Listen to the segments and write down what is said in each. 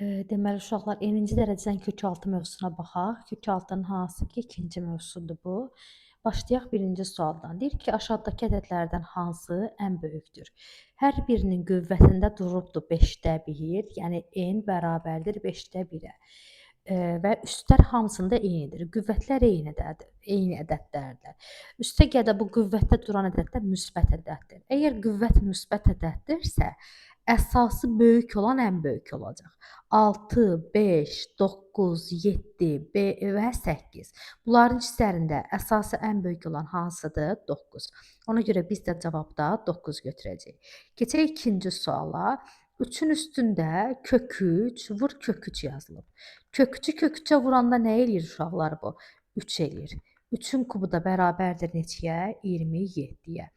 Deməli uşaqlar, enici dərəcədən kökaltı mövzusuna baxaq. Kökaltının hansı ki, ikinci mövzusudur bu. Başlayaq birinci sualdan. Deyir ki, aşağıdakı ədədlərdən hansı ən böyükdür? Hər birinin qüvvətində durubdur 5-də 1, yəni n bərabərdir 5-də 1-ə. Və üstlər hamısında eynidir. Qüvvətlər eynidir, eyni ədədlərdir. Üstəgəl də bu qüvvətdə duran ədədlər müsbət ədəddir. Əgər qüvvət müsbət ədəddirsə, əsası böyük olan ən böyük olacaq. 6, 5, 9, 7 və 8. Bunların içərisində əsası ən böyük olan hansıdır? 9. Ona görə biz də cavabda 9 götürəcəyik. Keçək ikinci suala. 3-ün üstündə kök 3, vur kök 3 yazılıb. Kök 3-ü kök 3-ə vuranda nə eləyir uşaqlar bu? 3 eləyir. 3-ün kubu da bərabərdir neçəyə? 27-yə.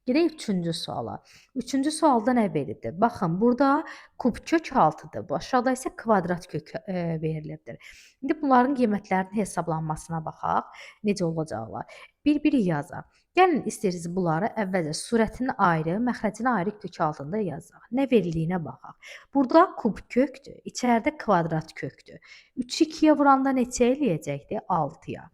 Gedək üçüncü suala. Üçüncü sualda nə verilibdir? Baxın, burada kub kök 6-dır. Bu aşağıda isə kvadrat kök verilibdir. İndi bunların qiymətlərinin hesablanmasına baxaq. Necə olacaqlar? Bir-bir yazaq. Gəlin istəyirsiniz bunları əvvəlcə surətini ayrı, məxrəcini ayrı kök altında yazaq. Nə verildiyinə baxaq. Burada kub kökdür, içəridə kvadrat kökdür. 3-ü 2-yə vuranda neçə eləyəcəkdir? 6-ya.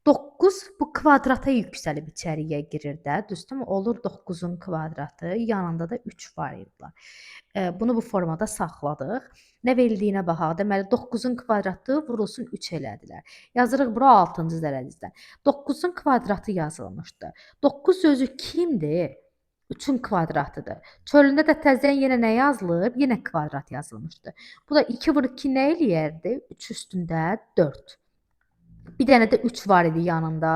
9 bu kvadrata yüksəlib içəriyə girir də, düzdürmü? Olur 9-un kvadratı, yanında da 3 var idi. Bunu bu formada saxladıq. Nə verildiyinə baxaq. Deməli 9-un kvadratı vurulsun 3 elədilər. Yazırıq bura 6-cı dərəcədən. 9-un kvadratı yazılmışdı. 9 özü kimdir? 3-ün kvadratıdır. Çölündə də təzədən yenə nə yazılıb? Yenə kvadrat yazılmışdı. Bu da 2 vur 2 nə eləyərdi? 3 üstündə 4. Bir dənə də 3 var idi yanında.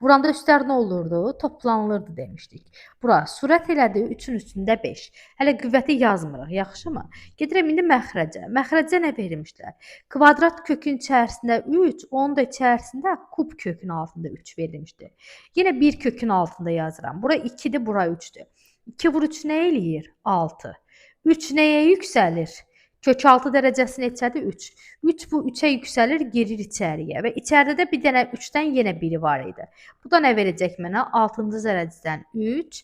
Vuranda üstlər nə olurdu? Toplanılırdı demişdik. Bura surət elədi 3-ün üstündə 5. Hələ qüvvəti yazmırıq, yaxşımı? Gedirəm indi məxrəcə. Məxrəcə nə vermişlər? Kvadrat kökün içərisində 3, onun da içərisində kub kökün altında 3 verilmişdi. Yenə bir kökün altında yazıram. Bura 2-dir, bura 3-dür. 2 vur 3 nə eləyir? 6. 3 nəyə yüksəlir? Kök 6 dərəcəsi neçədir? 3. 3 bu 3-ə yüksəlir, girir içəriyə və içəridə də bir dənə 3-dən yenə biri var idi. Bu da nə verəcək mənə? 6-cı dərəcədən 3.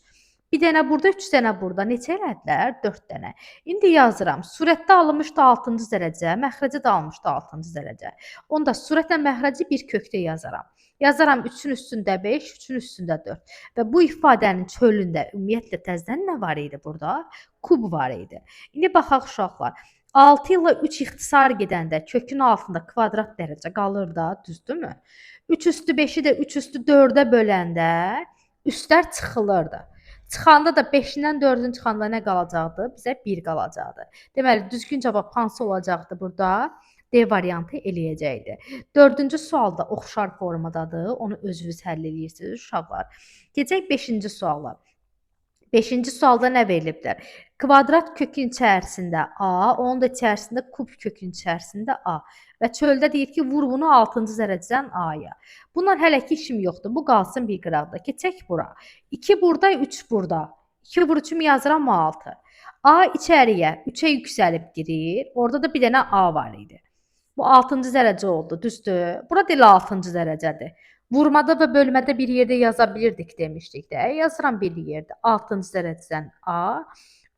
Bir dənə burada, 3 dənə burada. Neçə elədilər? 4 dənə. İndi yazıram. Surətdə alınmışdı 6-cı dərəcə, məxrəcə də alınmışdı 6-cı dərəcə. Onda surətlə məxrəci bir kökdə yazaram. Yazaram 3-ün üstündə 5, 3-ün üstündə 4. Və bu ifadənin çölündə ümumiyyətlə təzədən nə var idi burada? Kub var idi. İndi baxaq uşaqlar. 6 ilə 3 ixtisar gedəndə kökün altında kvadrat dərəcə qalır da, düzdürmü? 3 üstü 5-i də 3 üstü 4-ə böləndə üstlər çıxılırdı. Çıxanda da 5-dən 4-ün çıxanda nə qalacaqdı? Bizə 1 qalacaqdı. Deməli, düzgün cavab hansı olacaqdı burada? D variantı eləyəcəkdi. 4-cü sual da oxşar formadadır. Onu özünüz həll edirsiniz uşaqlar. Keçək 5-ci suala. 5-ci sualda nə verilibdir? Kvadrat kökün içərisində A, onun da içərisində kub kökün içərisində A. Və çöldə deyir ki, vur bunu 6-cı dərəcədən A-ya. Bunlar hələ ki işim yoxdur. Bu qalsın bir qıraqda. Keçək bura. 2 burada, 3 burada. 2 vur 3-ümü yazıram 6. A içəriyə 3-ə yüksəlib girir. Orada da bir dənə A var idi. Bu 6-cı dərəcə oldu, düzdür? Bura da elə 6-cı dərəcədir. Vurmada və bölmədə bir yerdə yaza bilirdik demişdik də. Yazıram bir yerdə. 6-cı dərəcədən A,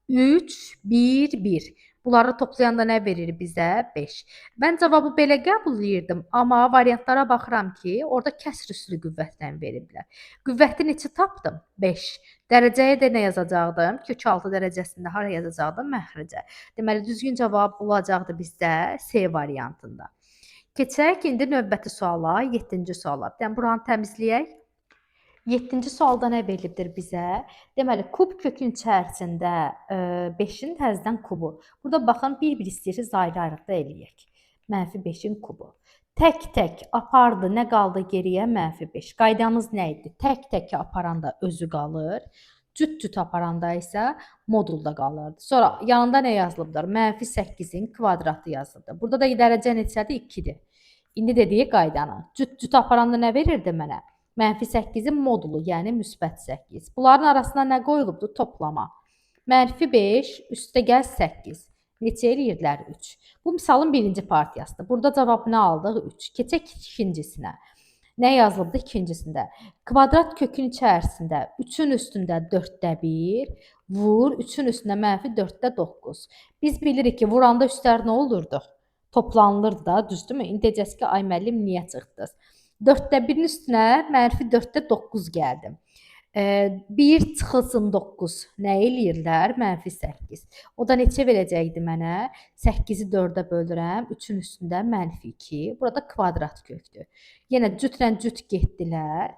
3, 1, 1. Bunları toplayanda nə verir bizə? 5. Mən cavabı belə qəbul edirdim, amma variantlara baxıram ki, orada kəsr üslü qüvvətdən veriblər. Qüvvəti neçə tapdım? 5. Dərəcəyə də nə yazacaqdım? Kök 6 dərəcəsində hara yazacaqdım? Məxrəcə. Deməli, düzgün cavab olacaqdı bizdə C variantında. Keçək indi növbəti suala, 7-ci suala. Buranı təmizləyək. 7-ci sualda nə verilibdir bizə? Deməli, kub kökün içərisində 5-in təzədən kubu. Burada baxın, bir-bir istəyirsiniz ayrı-ayrılıqda eləyək. -5-in kubu. Tək-tək apardı, nə qaldı geriyə? -5. Qaydamız nə idi? Tək-tək aparanda özü qalır. Cüt-cüt aparanda isə modulda qalırdı. Sonra yanında nə yazılıbdır? -8-in kvadratı yazılıbdır. Burada da dərəcə neçədir? 2-dir. İndi dediyi qaydanı. Cüt-cüt aparanda nə verirdi mənə? -8-in modulu, yəni müsbət 8. Bunların arasına nə qoyulubdur? Toplama. -5 üstə gəl 8. Neçə eləyirlər? 3. Bu misalın birinci partiyasıdır. Burada cavab nə aldıq? 3. Keçək ikincisinə. Nə yazılıbdı ikincisində? Kvadrat kökün içərisində 3-ün üstündə 4-də 1, Vur 3-ün üstünə mənfi 4-də 9. Biz bilirik ki, vuranda üstlər nə olurdu? Toplanılırdı da, düzdürmü? İndi deyəcəz ki, ay müəllim niyə çıxdınız? 4-də 1-in üstünə mənfi 4-də 9 gəldi. 1 çıxılsın 9 nə eləyirlər? Mənfi 8. O da neçə verəcəkdi mənə? 8-i 4-ə bölürəm, 3-ün üstündə mənfi 2. Burada kvadrat kökdür. Yenə cütlə cüt getdilər.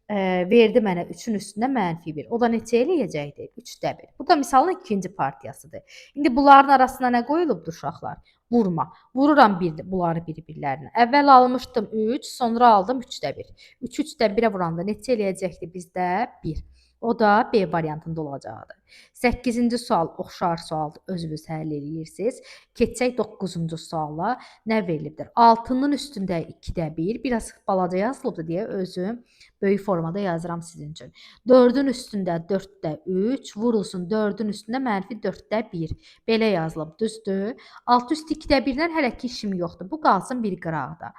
Verdi mənə 3-ün üstündə mənfi 1. O da neçə eləyəcəkdi? 3-də 1. Bu da misalın ikinci partiyasıdır. İndi bunların arasına nə qoyulubdur uşaqlar? Vurma. Vururam bunları bir-birlərinə. Əvvəl almışdım 3, sonra aldım 3-də 1. 3 3-dən 1-ə vuranda neçə eləyəcəkdi bizdə? 1. O da B variantında olacaqdı. 8-ci sual oxşar sualdır. Özünüz həll edirsiniz. Keçək 9-cu suala. Nə verilibdir? 6-nın üstündə 2-də 1. Biraz balaca yazılıbdır deyə özüm böyük formada yazıram sizin üçün. 4-ün üstündə 4-də 3. Vurulsun 4-ün üstündə mənfi 4-də 1. Belə yazılıb. Düzdür? 6 üstü 2-də 1-dən hələ ki işim yoxdur. Bu qalsın bir qıraqda.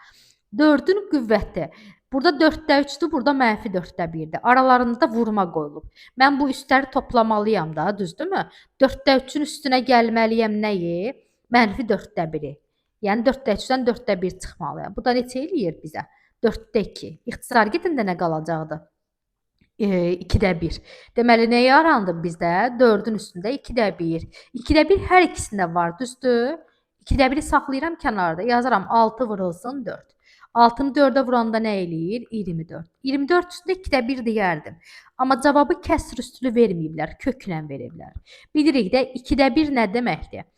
4-ün qüvvəti. Burada 4-də 3-dür, burada mənfi 4-də 1-dir. Aralarında da vurma qoyulub. Mən bu üstləri toplamalıyam da, düzdürmü? 4-də 3-ün üstünə gəlməliyəm nəyi? Mənfi 4-də 1-i. Yəni 4-də 3-dən 4-də 1 çıxmalıyam. Bu da neçə eləyir bizə? 4-də 2. İxtisar gedəndə nə qalacaqdı? 2-də 1. Deməli, nə yarandı bizdə? 4-ün üstündə 2-də 1. 2-də 1 hər ikisində var, düzdür? 2-də 1-i saxlayıram kənarda. Yazıram 6 vurulsun 4. 6-nı 4-ə vuranda nə eləyir? 24. 24 üstündə 2-də 1 deyərdim. Amma cavabı kəsr üstülü verməyiblər, köklə veriblər. Bilirik də 2-də 1 nə deməkdir?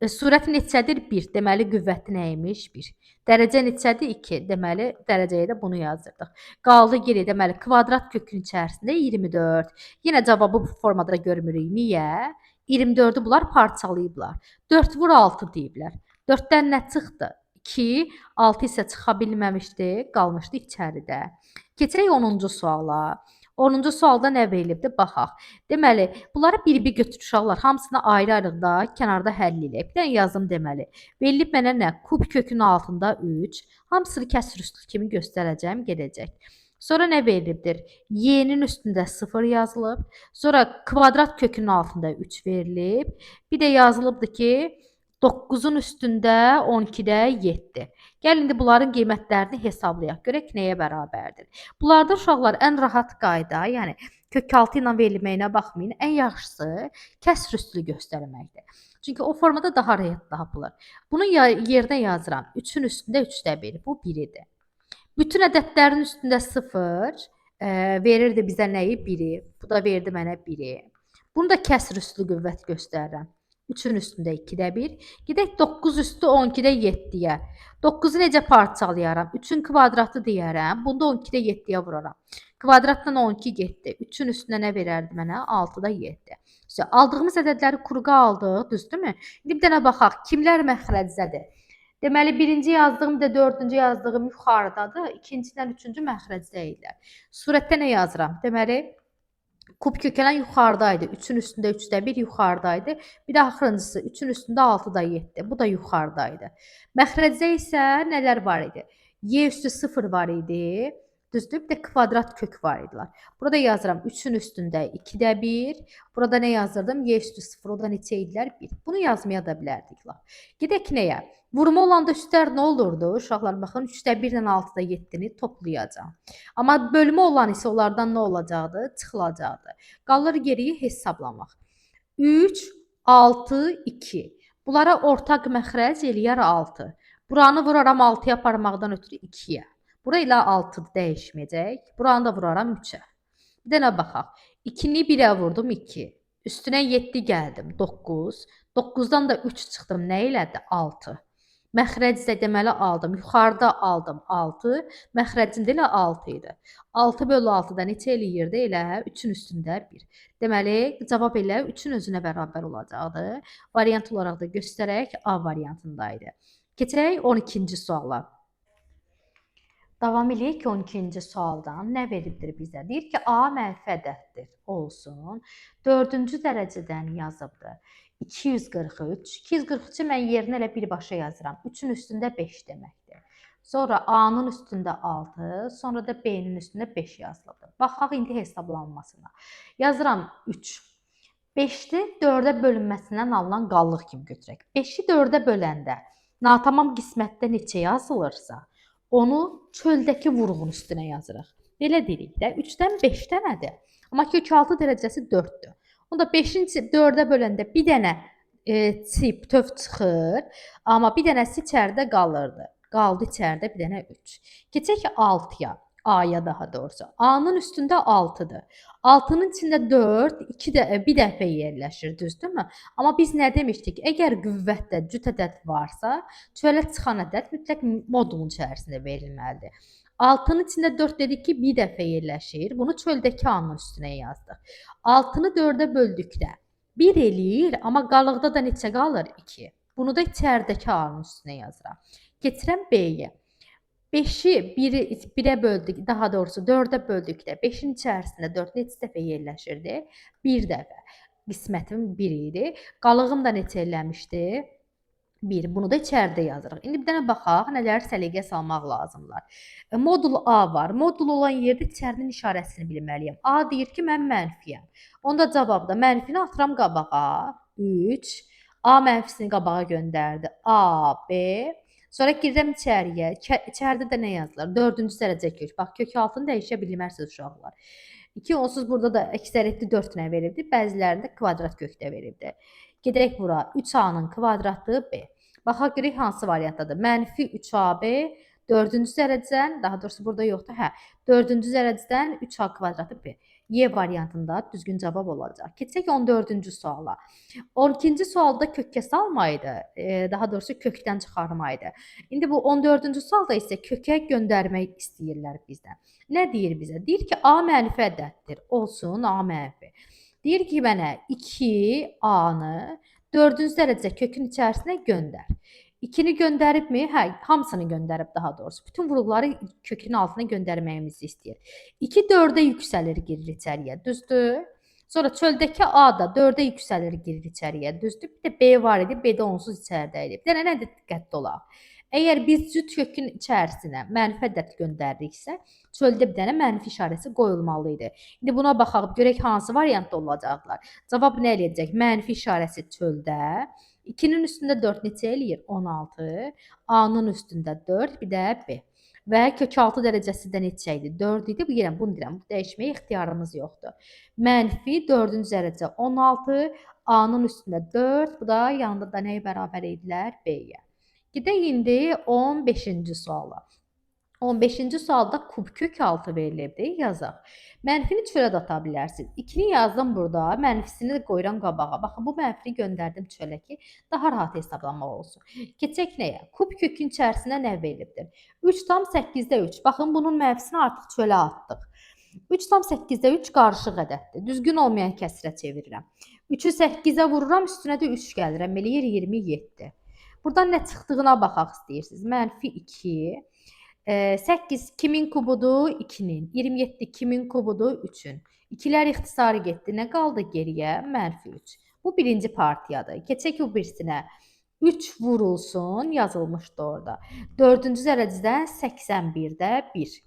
Surət neçədir? 1. Deməli, qüvvəti nəymiş? 1. Dərəcə neçədir? 2. Deməli, dərəcəyə də bunu yazdırdıq. Qaldı geri, deməli, kvadrat kökün içərisində 24. Yenə cavabı bu formada görmürük. Niyə? 24-ü bunlar parçalayıblar. 4 vur 6 deyiblər. 4-dən nə çıxdı? 2, 6 isə çıxa bilməmişdi, qalmışdı içəridə. Keçək 10-cu suala. 10-cu sualda nə verilibdir? Baxaq. Deməli, bunları bir-bir götür uşaqlar. Hamısını ayrı-ayrılıqda kənarda həll eləyək. Bir dənə yazım deməli. Verilib mənə nə? Kub kökün altında 3. Hamısını kəsr üstü kimi göstərəcəm, gedəcək. Sonra nə verilibdir? Y-nin üstündə 0 yazılıb. Sonra kvadrat kökün altında 3 verilib. Bir də yazılıbdır ki, 9-un üstündə 12-də 7. Gəlin indi bunların qiymətlərini hesablayaq. Görək nəyə bərabərdir. Bunlarda uşaqlar ən rahat qayda, yəni kök 6 ilə verilməyinə baxmayın, ən yaxşısı kəsr üstülü göstərməkdir. Çünki o formada daha rahat tapılır. Bunu yerinə yazıram. 3-ün üstündə 3-də 1. Bu 1-idir. Bütün ədədlərin üstündə 0 verirdi bizə nəyi? 1-i. Bu da verdi mənə 1-i. Bunu da kəsr üstülü qüvvət göstərirəm. 3-ün üstündə 2-də 1. Gedək 9 üstü 12-də 7-yə. 9-u necə parçalayaram? 3-ün kvadratı deyərəm. Bunu da 12-də 7-yə vuraram. Kvadratdan 12 getdi. 3-ün üstünə nə verərdi mənə? 6-da 7. İşte, aldığımız ədədləri quruğa aldıq, düzdürmü? İndi bir dənə baxaq. Kimlər məxrəcdədir? Deməli, birinci yazdığım da dördüncü yazdığım yuxarıdadır. İkincidən üçüncü məxrəcdə idilər. Surətdə nə yazıram? Deməli, kub kökələn yuxarıdaydı. 3-ün üstündə 3-də 1 yuxarıdaydı. Bir də axırıncısı 3-ün üstündə 6-da 7. Bu da yuxarıdaydı. Məxrəcdə isə nələr var idi? Y üstü 0 var idi. Düzdür? Bir də kvadrat kök var idilər. Burada yazıram 3-ün üstündə 2-də 1. Burada nə yazırdım? Y üstü 0. O da neçə idilər? 1. Bunu yazmaya da bilərdik. Gedək nəyə? Vurma olanda üstlər nə olurdu? Uşaqlar baxın 3-də 1 ilə 6-da 7-ni toplayacağam. Amma bölmə olan isə onlardan nə olacaqdı? Çıxılacaqdı. Qalır geriyə hesablamaq. 3, 6, 2. Bunlara ortaq məxrəc eləyər 6. Buranı vuraram 6-ya aparmaqdan ötürü 2-yə. Bura ilə 6 dəyişməyəcək. Buranı da vuraram 3-ə. Bir dənə baxaq. 2-ni 1-ə vurdum 2. Üstünə 7 gəldim 9. 9-dan da 3 çıxdım. Nə elədi? 6. Məxrəcdə deməli aldım. Yuxarıda aldım 6. Məxrəcində elə 6 idi. 6 bölü 6-da neçə eləyirdi? Elə 3-ün üstündə 1. Deməli, cavab elə 3-ün özünə bərabər olacaqdı. Variant olaraq da göstərək A variantındaydı. Keçək 12-ci suala. Davam eləyək 12-ci sualdan. Nə veribdir bizə? Deyir ki, A mənfi ədəddir. Olsun. 4-cü dərəcədən yazıbdır. 243. 243-ü mən yerinə elə birbaşa yazıram. 3-ün üstündə 5 deməkdir. Sonra A-nın üstündə 6, sonra da B-nin üstündə 5 yazılıbdır. Baxaq indi hesablanmasına. Yazıram 3. 5-ni 4-ə bölünməsindən alınan qallıq kimi götürək. 5-i 4-ə böləndə natamam qismətdə neçə yazılırsa, onu çöldəki vurğun üstünə yazırıq. Belə deyirik də, 3-dən 5 dənədir. Amma kökaltı dərəcəsi 4-dür. Onda 5-in 4-ə böləndə bir dənə çip, töv çıxır, amma bir dənəsi içəridə qalırdı. Qaldı içəridə bir dənə 3. Keçək 6-ya. A-ya daha doğrusu. A-nın üstündə 6-dır. 6-nın içində 4, 2 də bir dəfə yerləşir, düzdürmü? Amma biz nə demişdik? Əgər qüvvətdə cüt ədəd varsa, çölə çıxan ədəd mütləq modulun içərisində verilməlidir. 6-nın içində 4 dedik ki, bir dəfə yerləşir. Bunu çöldəki A-nın üstünə yazdıq. 6-nı 4-ə böldükdə 1 eləyir, amma qalıqda da neçə qalır? 2. Bunu da içəridəki A-nın üstünə yazıram. Keçirəm B-yə. 5-i 1-ə böldük, daha doğrusu 4-ə böldükdə 5-in içərisində 4 neçə dəfə yerləşirdi? 1 dəfə. Qismətim 1 idi. Qalığım da neçə eləmişdi? 1. Bunu da içəridə yazırıq. İndi bir dənə baxaq, nələri səliqəyə salmaq lazımlar. Modul A var. Modul olan yerdə içərinin işarəsini bilməliyəm. A deyir ki, mən mənfiyəm. Onda cavabda mənfini atıram qabağa. 3. A mənfisini qabağa göndərdi. A, B. Sonra girirəm içəriyə. İçəridə də nə yazılır? 4-cü dərəcə kök. Bax, kök altını dəyişə bilmərsiniz uşaqlar. 2 onsuz burada da əksəriyyətli 4 nə verildi? Bəzilərində kvadrat kökdə verildi. Gedək bura. 3A-nın kvadratı B. Baxaq görək hansı variantdadır. Mənfi 3AB 4-cü dərəcədən, daha doğrusu burada yoxdur. 4-cü dərəcədən 3A kvadratı B. Y variantında düzgün cavab olacaq. Keçək 14-cü suala. 12-ci sualda kökə salmaydı, daha doğrusu kökdən çıxarmaydı. İndi bu 14-cü sualda isə kökə göndərmək istəyirlər bizdən. Nə deyir bizə? Deyir ki, A mənfi ədəddir. Olsun A mənfi. Deyir ki, mənə 2A-nı 4-cü dərəcə kökün içərisinə göndər. 2-ni göndəribmi? Hə, hamısını göndərib daha doğrusu. Bütün vurğuları kökün altına göndərməyimizi istəyir. 2 4-ə yüksəlir, girir içəriyə. Düzdür? Sonra çöldəki A da 4-ə yüksəlir, girir içəriyə. Düzdür? Bir də B var idi. B də onsuz içəridə idi. Bir dənə nə diqqətli olaq. Əgər biz cüt kökün içərisinə mənfi ədəd göndəririksə, çöldə bir dənə mənfi işarəsi qoyulmalı idi. İndi buna baxaq, görək hansı variantda olacaqlar. Cavab nə eləyəcək? Mənfi işarəsi çöldə. 2-nin üstündə 4 neçə eləyir? 16. A-nın üstündə 4, bir də B. Və kök 6 dərəcəsi də neçə idi? 4 idi. Bu yenə bunu deyirəm. Dəyişməyə ixtiyarımız yoxdur. Mənfi 4-cü dərəcə 16, A-nın üstündə 4, bu da yanında da nəyə bərabər edilər? B-yə. Gedək indi 15-ci suala. 15-ci sualda kub kök 6 verilibdir. Yazaq. Mənfini çölə də ata bilərsiniz. 2-ni yazdım burada, mənfisini qoyuram qabağa. Baxın, bu mənfini göndərdim çölə ki, daha rahat hesablamaq olsun. Keçək nəyə? Kub kökün içərisinə nə verilibdir? 3 tam 8-də 3. Baxın, bunun mənfisini artıq çölə atdıq. 3 tam 8-də 3 qarışıq ədəddir. Düzgün olmayan kəsrə çevirirəm. 3-ü 8-ə vururam, üstünə də 3 gəlirəm. Eləyir 27. Buradan nə çıxdığına baxaq istəyirsiniz. Mənfi 2. 8 kimin kubudur? 2-nin. 27 kimin kubudur? 3-ün. 2-lər ixtisarı getdi. Nə qaldı geriyə? Mənfi 3. Bu birinci partiyadır. Keçək bu birisinə. 3 vurulsun, yazılmışdı orada. 4-cü dərəcədən 81-də 1.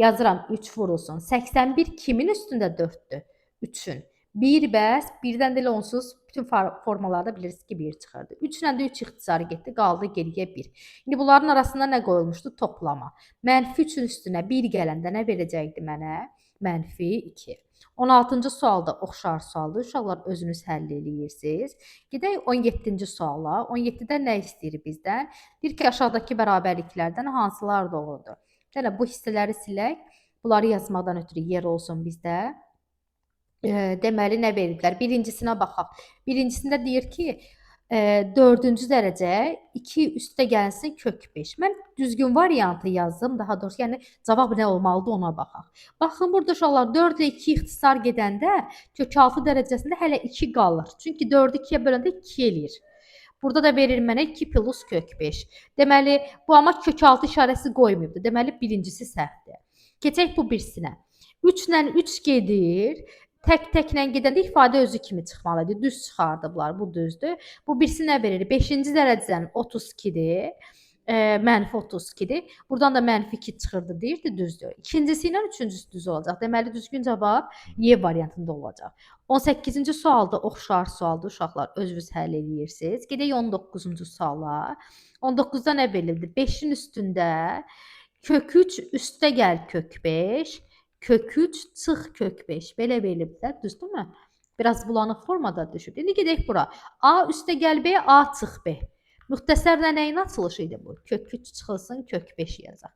Yazıram 3 vurulsun. 81 kimin üstündə 4-dür? 3-ün. 1 bəs, 1-dən də elə onsuz bütün formalarda bilirsiniz ki 1 çıxırdı. 3 ilə də 3 ixtisarı getdi, qaldı geriyə 1. İndi bunların arasında nə qoyulmuşdu? Toplama. Mənfi 3-ün üstünə 1 gələndə nə verəcəkdi mənə? Mənfi 2. 16-cı sualda oxşar sualdır. Uşaqlar özünüz həll edirsiniz. Gedək 17-ci suala. 17-də nə istəyir bizdən? Deyir ki, aşağıdakı bərabərliklərdən hansılar doğrudur? Yəni bu hissələri silək. Bunları yazmadan ötürü yer olsun bizdə. Deməli, nə veriblər? Birincisinə baxaq. Birincisində deyir ki, 4-cü dərəcə 2 üstə gəlsin kök 5. Mən düzgün variantı yazdım. Daha doğrusu, yəni cavab nə olmalıdır ona baxaq. Baxın, burada uşaqlar 4 ilə 2 ixtisar gedəndə kök 6 dərəcəsində hələ 2 qalır. Çünki 4-ü 2-yə böləndə 2 eləyir. Burada da verir mənə 2 plus kök 5. Deməli, bu amma kök 6 işarəsi qoymayıbdır. Deməli, birincisi səhvdir. Keçək bu birisinə. 3 ilə 3 gedir. Tək-təklə gedəndə ifadə özü kimi çıxmalıdır. Düz çıxardıblar, bu düzdür. Bu birisi nə verir? 5-ci dərəcədən 32-dir. mənfi 32-dir. Buradan da mənfi 2 çıxırdı deyirdi, düzdür. İkincisi ilə üçüncüsü düz olacaq. Deməli düzgün cavab Y variantında olacaq. 18-ci sual da oxşar sualdır uşaqlar. Özünüz həll edirsiniz. Gedək 19-cu suala. 19-da nə verilibdir? 5-in üstündə kök 3 üstə gəl kök 5, kök 3 çıx kök 5. Belə verilibdir, düzdürmü? Biraz bulanıq formada düşüb. İndi gedək bura. A üstə gəl B, A çıx B. Müxtəsərlə nəyin açılışı idi bu? Kök 3 çıxılsın, kök 5 yazaq.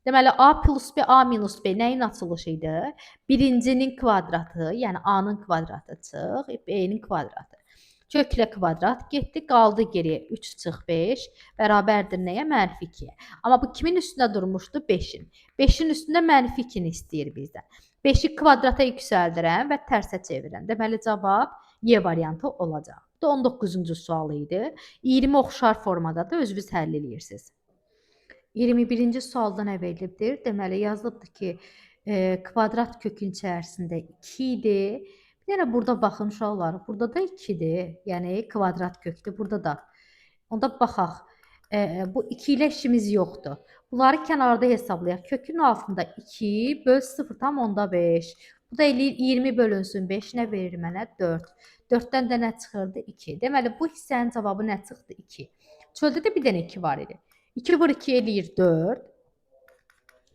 Deməli, A plus B, A minus B nəyin açılışı idi? Birincinin kvadratı, yəni A-nın kvadratı çıx, B-nin kvadratı. Köklə kvadrat getdi, qaldı geriyə 3 çıx 5, bərabərdir nəyə? Mənfi 2-yə. Amma bu kimin üstündə durmuşdu? 5-in. 5-in üstündə mənfi 2-ni istəyir bizdən. 5-i kvadrata yüksəldirəm və tərsə çevirirəm. Deməli, cavab Y variantı olacaq. Bu da 19-cu sual idi. 20 oxşar formadadır, özünüz həll edirsiniz. 21-ci sualda nə verilibdir? Deməli, yazılıbdır ki, kvadrat kökün içərisində 2 idi. Bir dənə burada baxın uşaqlar, burada da 2-dir. Yəni kvadrat kökdür, burada da. Onda baxaq. Bu 2 ilə işimiz yoxdur. Bunları kənarda hesablayaq. Kökün altında 2 böl 0,5. Bu da eləyir 20 bölünsün 5 nə verir mənə? 4. 4-dən də nə çıxırdı? 2. Deməli, bu hissənin cavabı nə çıxdı? 2. Çöldə də bir dənə 2 var idi. 2 vur 2 eləyir 4.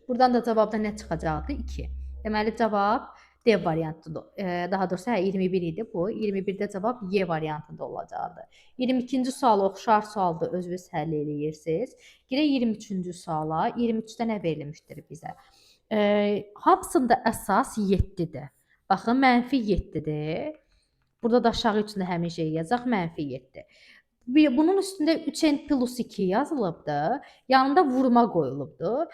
Buradan da cavabda nə çıxacaqdı? 2. Deməli, cavab D variantıdır. Daha doğrusu 21 idi bu. 21-də cavab Y variantında olacaqdı. 22-ci sual oxşar sualdır, özünüz həll edirsiniz. Gələk 23-cü suala. 23-də nə verilmişdir bizə? Hamısında əsas 7-dir. Baxın, mənfi 7-dir. Burada da aşağı üçün də həmin şey yazacaq, mənfi 7. Bunun üstündə 3n plus 2 yazılıbdır. Yanında vurma qoyulubdur.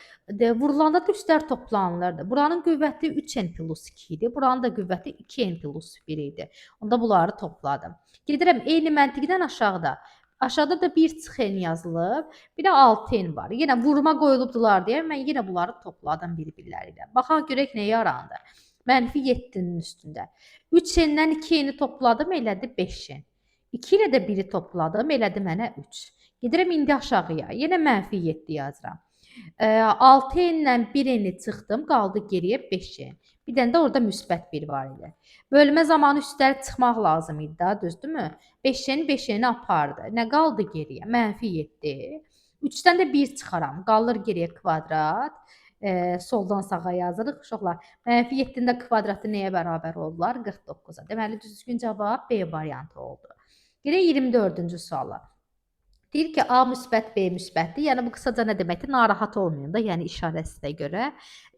Vurulanda da üstlər toplanılırdı. Buranın qüvvəti 3n plus 2 idi. Buranın da qüvvəti 2n plus 1 idi. Onda bunları topladım. Gedirəm eyni məntiqdən aşağıda. Aşağıda da 1 çıx n yazılıb. Bir də 6n var. Yenə vurma qoyulubdular deyə mən yenə bunları topladım bir-birləri ilə. Baxaq görək nə yarandı. Mənfi 7-nin üstündə. 3n-dən 2n-i topladım, elədi 5n. 2 ilə də 1-i topladım, elədi mənə 3. Gedirəm indi aşağıya. Yenə mənfi 7 yazıram. 6n-lə 1n-i çıxdım, qaldı geriyə 5n. Bir dənə də orada müsbət 1 var idi. Bölmə zamanı üstləri çıxmaq lazım idi da, düzdürmü? 5n 5n-i apardı. Nə qaldı geriyə? Mənfi 7. 3-dən də 1 çıxaram. Qalır geriyə kvadrat. Soldan sağa yazırıq uşaqlar. Mənfi 7-nin də kvadratı nəyə bərabər oldular? 49-a. Deməli, düzgün cavab B variantı oldu. Gələk 24-cü suala. Deyir ki, A müsbət, B müsbətdir. Yəni, bu qısaca nə deməkdir? Narahat olmayın da, yəni işarəsinə görə.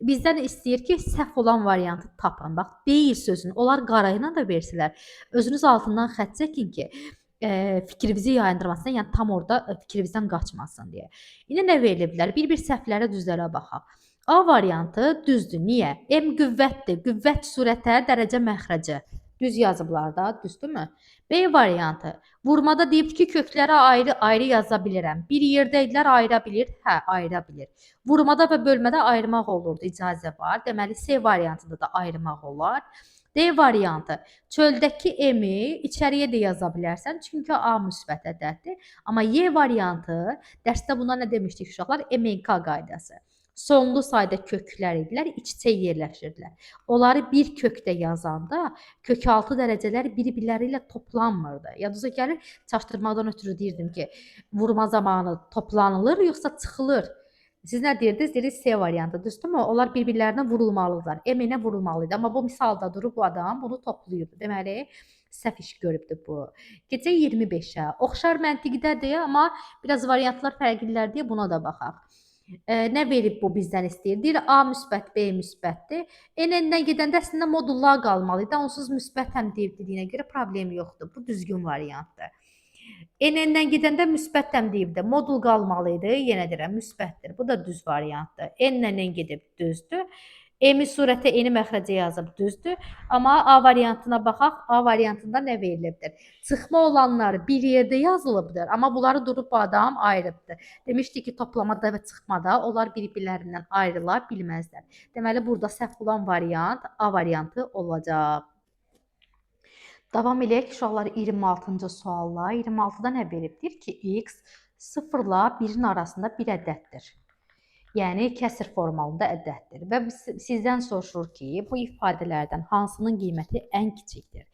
Bizdən istəyir ki, səhv olan variantı tapın. Bax, deyil sözünü, onlar qara ilə də versilər. Özünüz altından xətt çəkin ki, fikrinizi yayındırmasın, yəni tam orada fikrinizdən qaçmasın deyə. İndi nə veriliblər? Bir-bir səhvlərə düzlərə baxaq. A variantı düzdür. Niyə? M qüvvətdir. Qüvvət surətə, dərəcə məxrəcə. Düz yazıblar da, düzdürmü? B variantı. Vurmada deyib ki, kökləri ayrı-ayrı yaza bilirəm. Bir yerdə idilər ayıra bilir? Hə, ayıra bilir. Vurmada və bölmədə ayırmaq olurdu, icazə var. Deməli, C variantında da ayırmaq olar. D variantı. Çöldəki M-i içəriyə də yaza bilərsən, çünki A müsbət ədəddir. Amma Y variantı, dərsdə buna nə demişdik uşaqlar? MNK qaydası. Sonlu sayda köklər idilər, iç-içə yerləşirdilər. Onları bir kökdə yazanda kök 6 dərəcələr bir-birləri ilə toplanmırdı. Yadınıza gəlir, çaşdırmadan ötürü deyirdim ki, vurma zamanı toplanılır, yoxsa çıxılır. Siz nə deyirdiniz? Deyirdiniz C variantı, düzdürmü? Onlar bir-birlərinə vurulmalıdırlar. M-nə vurulmalıydı. Amma bu misalda durub bu adam bunu toplayırdı. Deməli, səhv iş görübdür bu. Keçək 25-ə. Oxşar məntiqdədir, amma biraz variantlar fərqlidirlər deyə buna da baxaq. Nə verib bu bizdən istəyir? Deyir A müsbət, B müsbətdir. N-dən gedəndə əslində modullar qalmalıydı. Onsuz müsbət həm dediyinə görə problem yoxdur. Bu düzgün variantdır. N-dən gedəndə müsbət həm deyib də modul qalmalıydı. Yenə deyirəm müsbətdir. Bu da düz variantdır. N-lə N gedib düzdür. M-i surətə N-i məxrəcə yazıb düzdür. Amma A variantına baxaq. A variantında nə verilibdir? Çıxma olanlar bir yerdə yazılıbdır. Amma bunları durub bu adam ayırıbdır. Demişdi ki, toplamada və çıxmada onlar bir-birlərindən ayrıla bilməzlər. Deməli, burada səhv olan variant A variantı olacaq. Davam eləyək uşaqlar 26-cı sualla. 26-da nə verib? Deyir ki, x 0 ilə 1-in arasında bir ədəddir. Yəni kəsr formalında ədəddir. Və sizdən soruşur ki, bu ifadələrdən hansının qiyməti ən kiçikdir?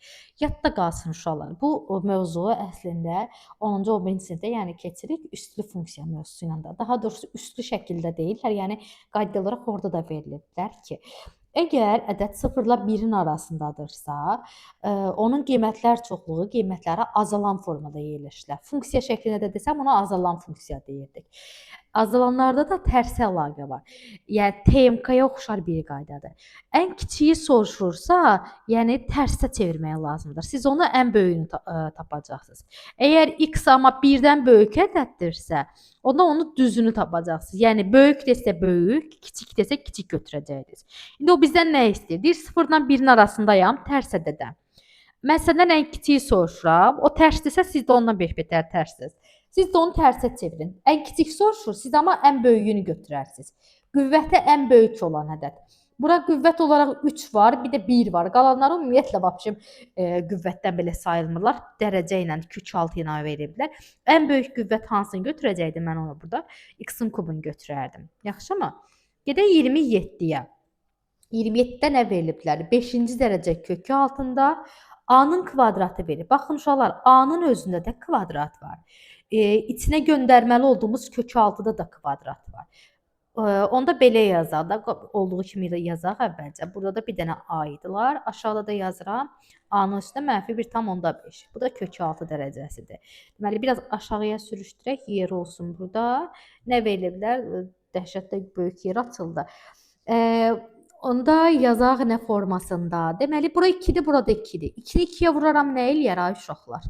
Yadda qalsın uşaqlar. Bu mövzu əslində 10-cu 11-ci sinifdə yəni keçirik üslü funksiya mövzusu ilə də. Daha doğrusu üslü şəkildə deyirlər. Yəni qayda olaraq orada da veriliblər ki, əgər ədəd 0 ilə 1-in arasındadırsa, onun qiymətlər çoxluğu qiymətləri azalan formada yerləşirlər. Funksiya şəklində də desəm, ona azalan funksiya deyirdik. Azalanlarda da tərsi əlaqə var. Yəni TMK-ya oxşar bir qaydadır. Ən kiçiyi soruşursa, yəni tərsə çevirmək lazımdır. Siz onu ən böyüyünü tapacaqsınız. Əgər x amma 1-dən böyük ədəddirsə, onda onu düzünü tapacaqsınız. Yəni böyük desə böyük, kiçik desə kiçik götürəcəksiniz. İndi o bizdən nə istəyir? Deyir 0 ilə 1-in arasındayam, tərs ədədəm. Mən səndən ən kiçiyi soruşuram. O tərsdirsə, siz də ondan 5 betər tərssiniz. Siz də onu tərsə çevirin. Ən kiçik soruşur, siz amma ən böyüyünü götürərsiniz. Qüvvəti ən böyük olan ədəd. Bura qüvvət olaraq 3 var, bir də 1 var. Qalanları ümumiyyətlə vəbşim qüvvətdən belə sayılmırlar. Dərəcə ilə 2-3-6 ilə veriblər. Ən böyük qüvvət hansını götürəcəkdim mən onu burada? X-in kubunu götürərdim. Yaxşımı? Gedək 27-yə. 27-də nə veriliblər? 5-ci dərəcə kökü altında A-nın kvadratı verir. Baxın uşaqlar, A-nın özündə də kvadrat var. İçinə göndərməli olduğumuz kökü altıda da kvadrat var. Onda belə yazaq da, olduğu kimi yazaq əvvəlcə. Burada da bir dənə A idilar. Aşağıda da yazıram. A-nın üstündə mənfi 1,5. Bu da kökü 6 dərəcəsidir. Deməli, biraz aşağıya sürüşdürək, yer olsun burada. Nə veriliblər? Dəhşətlə böyük yer açıldı. Onda yazaq nə formasında? Deməli, bura 2-dir, burada 2-dir. 2-ni 2-yə vuraram, nə eləyər ay uşaqlar?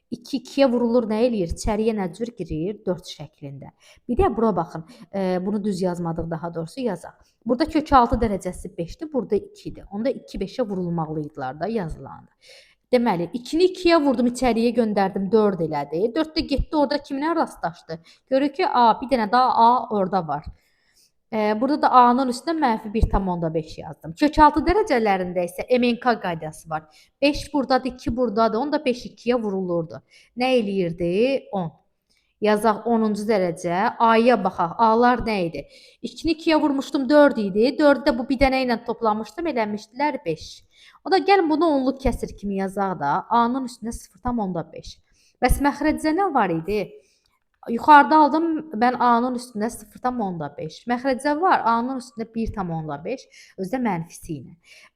2 2-yə vurulur, nə eləyir? İçəriyə nə cür girir? 4 şəklində. Bir də bura baxın. Bunu düz yazmadıq, daha doğrusu yazaq. Burada kök 6 dərəcəsi 5-dir, burada 2-dir. Onda 2 5-ə vurulmalıydılar da yazılandı. Deməli, 2-ni 2-yə vurdum, içəriyə göndərdim, 4 elədi. 4 də getdi, orada kiminlə rastlaşdı? Görür ki, A, bir dənə daha A orada var. Burada da A-nın üstünə mənfi 1,5 yazdım. Kök 6 dərəcələrində isə MNK qaydası var. 5 buradadır, 2 buradadır. Onda 5 2-yə vurulurdu. Nə eləyirdi? 10. Yazaq 10-cu dərəcə. A-ya baxaq. A-lar nə idi? 2-ni 2-yə vurmuşdum, 4 idi. 4-ü də bu bir dənə ilə toplamışdım, eləmişdilər 5. O da gəlin bunu onluq kəsir kimi yazaq da. A-nın üstünə 0,5. Bəs məxrəcdə nə var idi? Yuxarıda aldım mən A-nın üstündə 0,5. Məxrəcdə var, A-nın üstündə 1,5, özdə mənfisi ilə.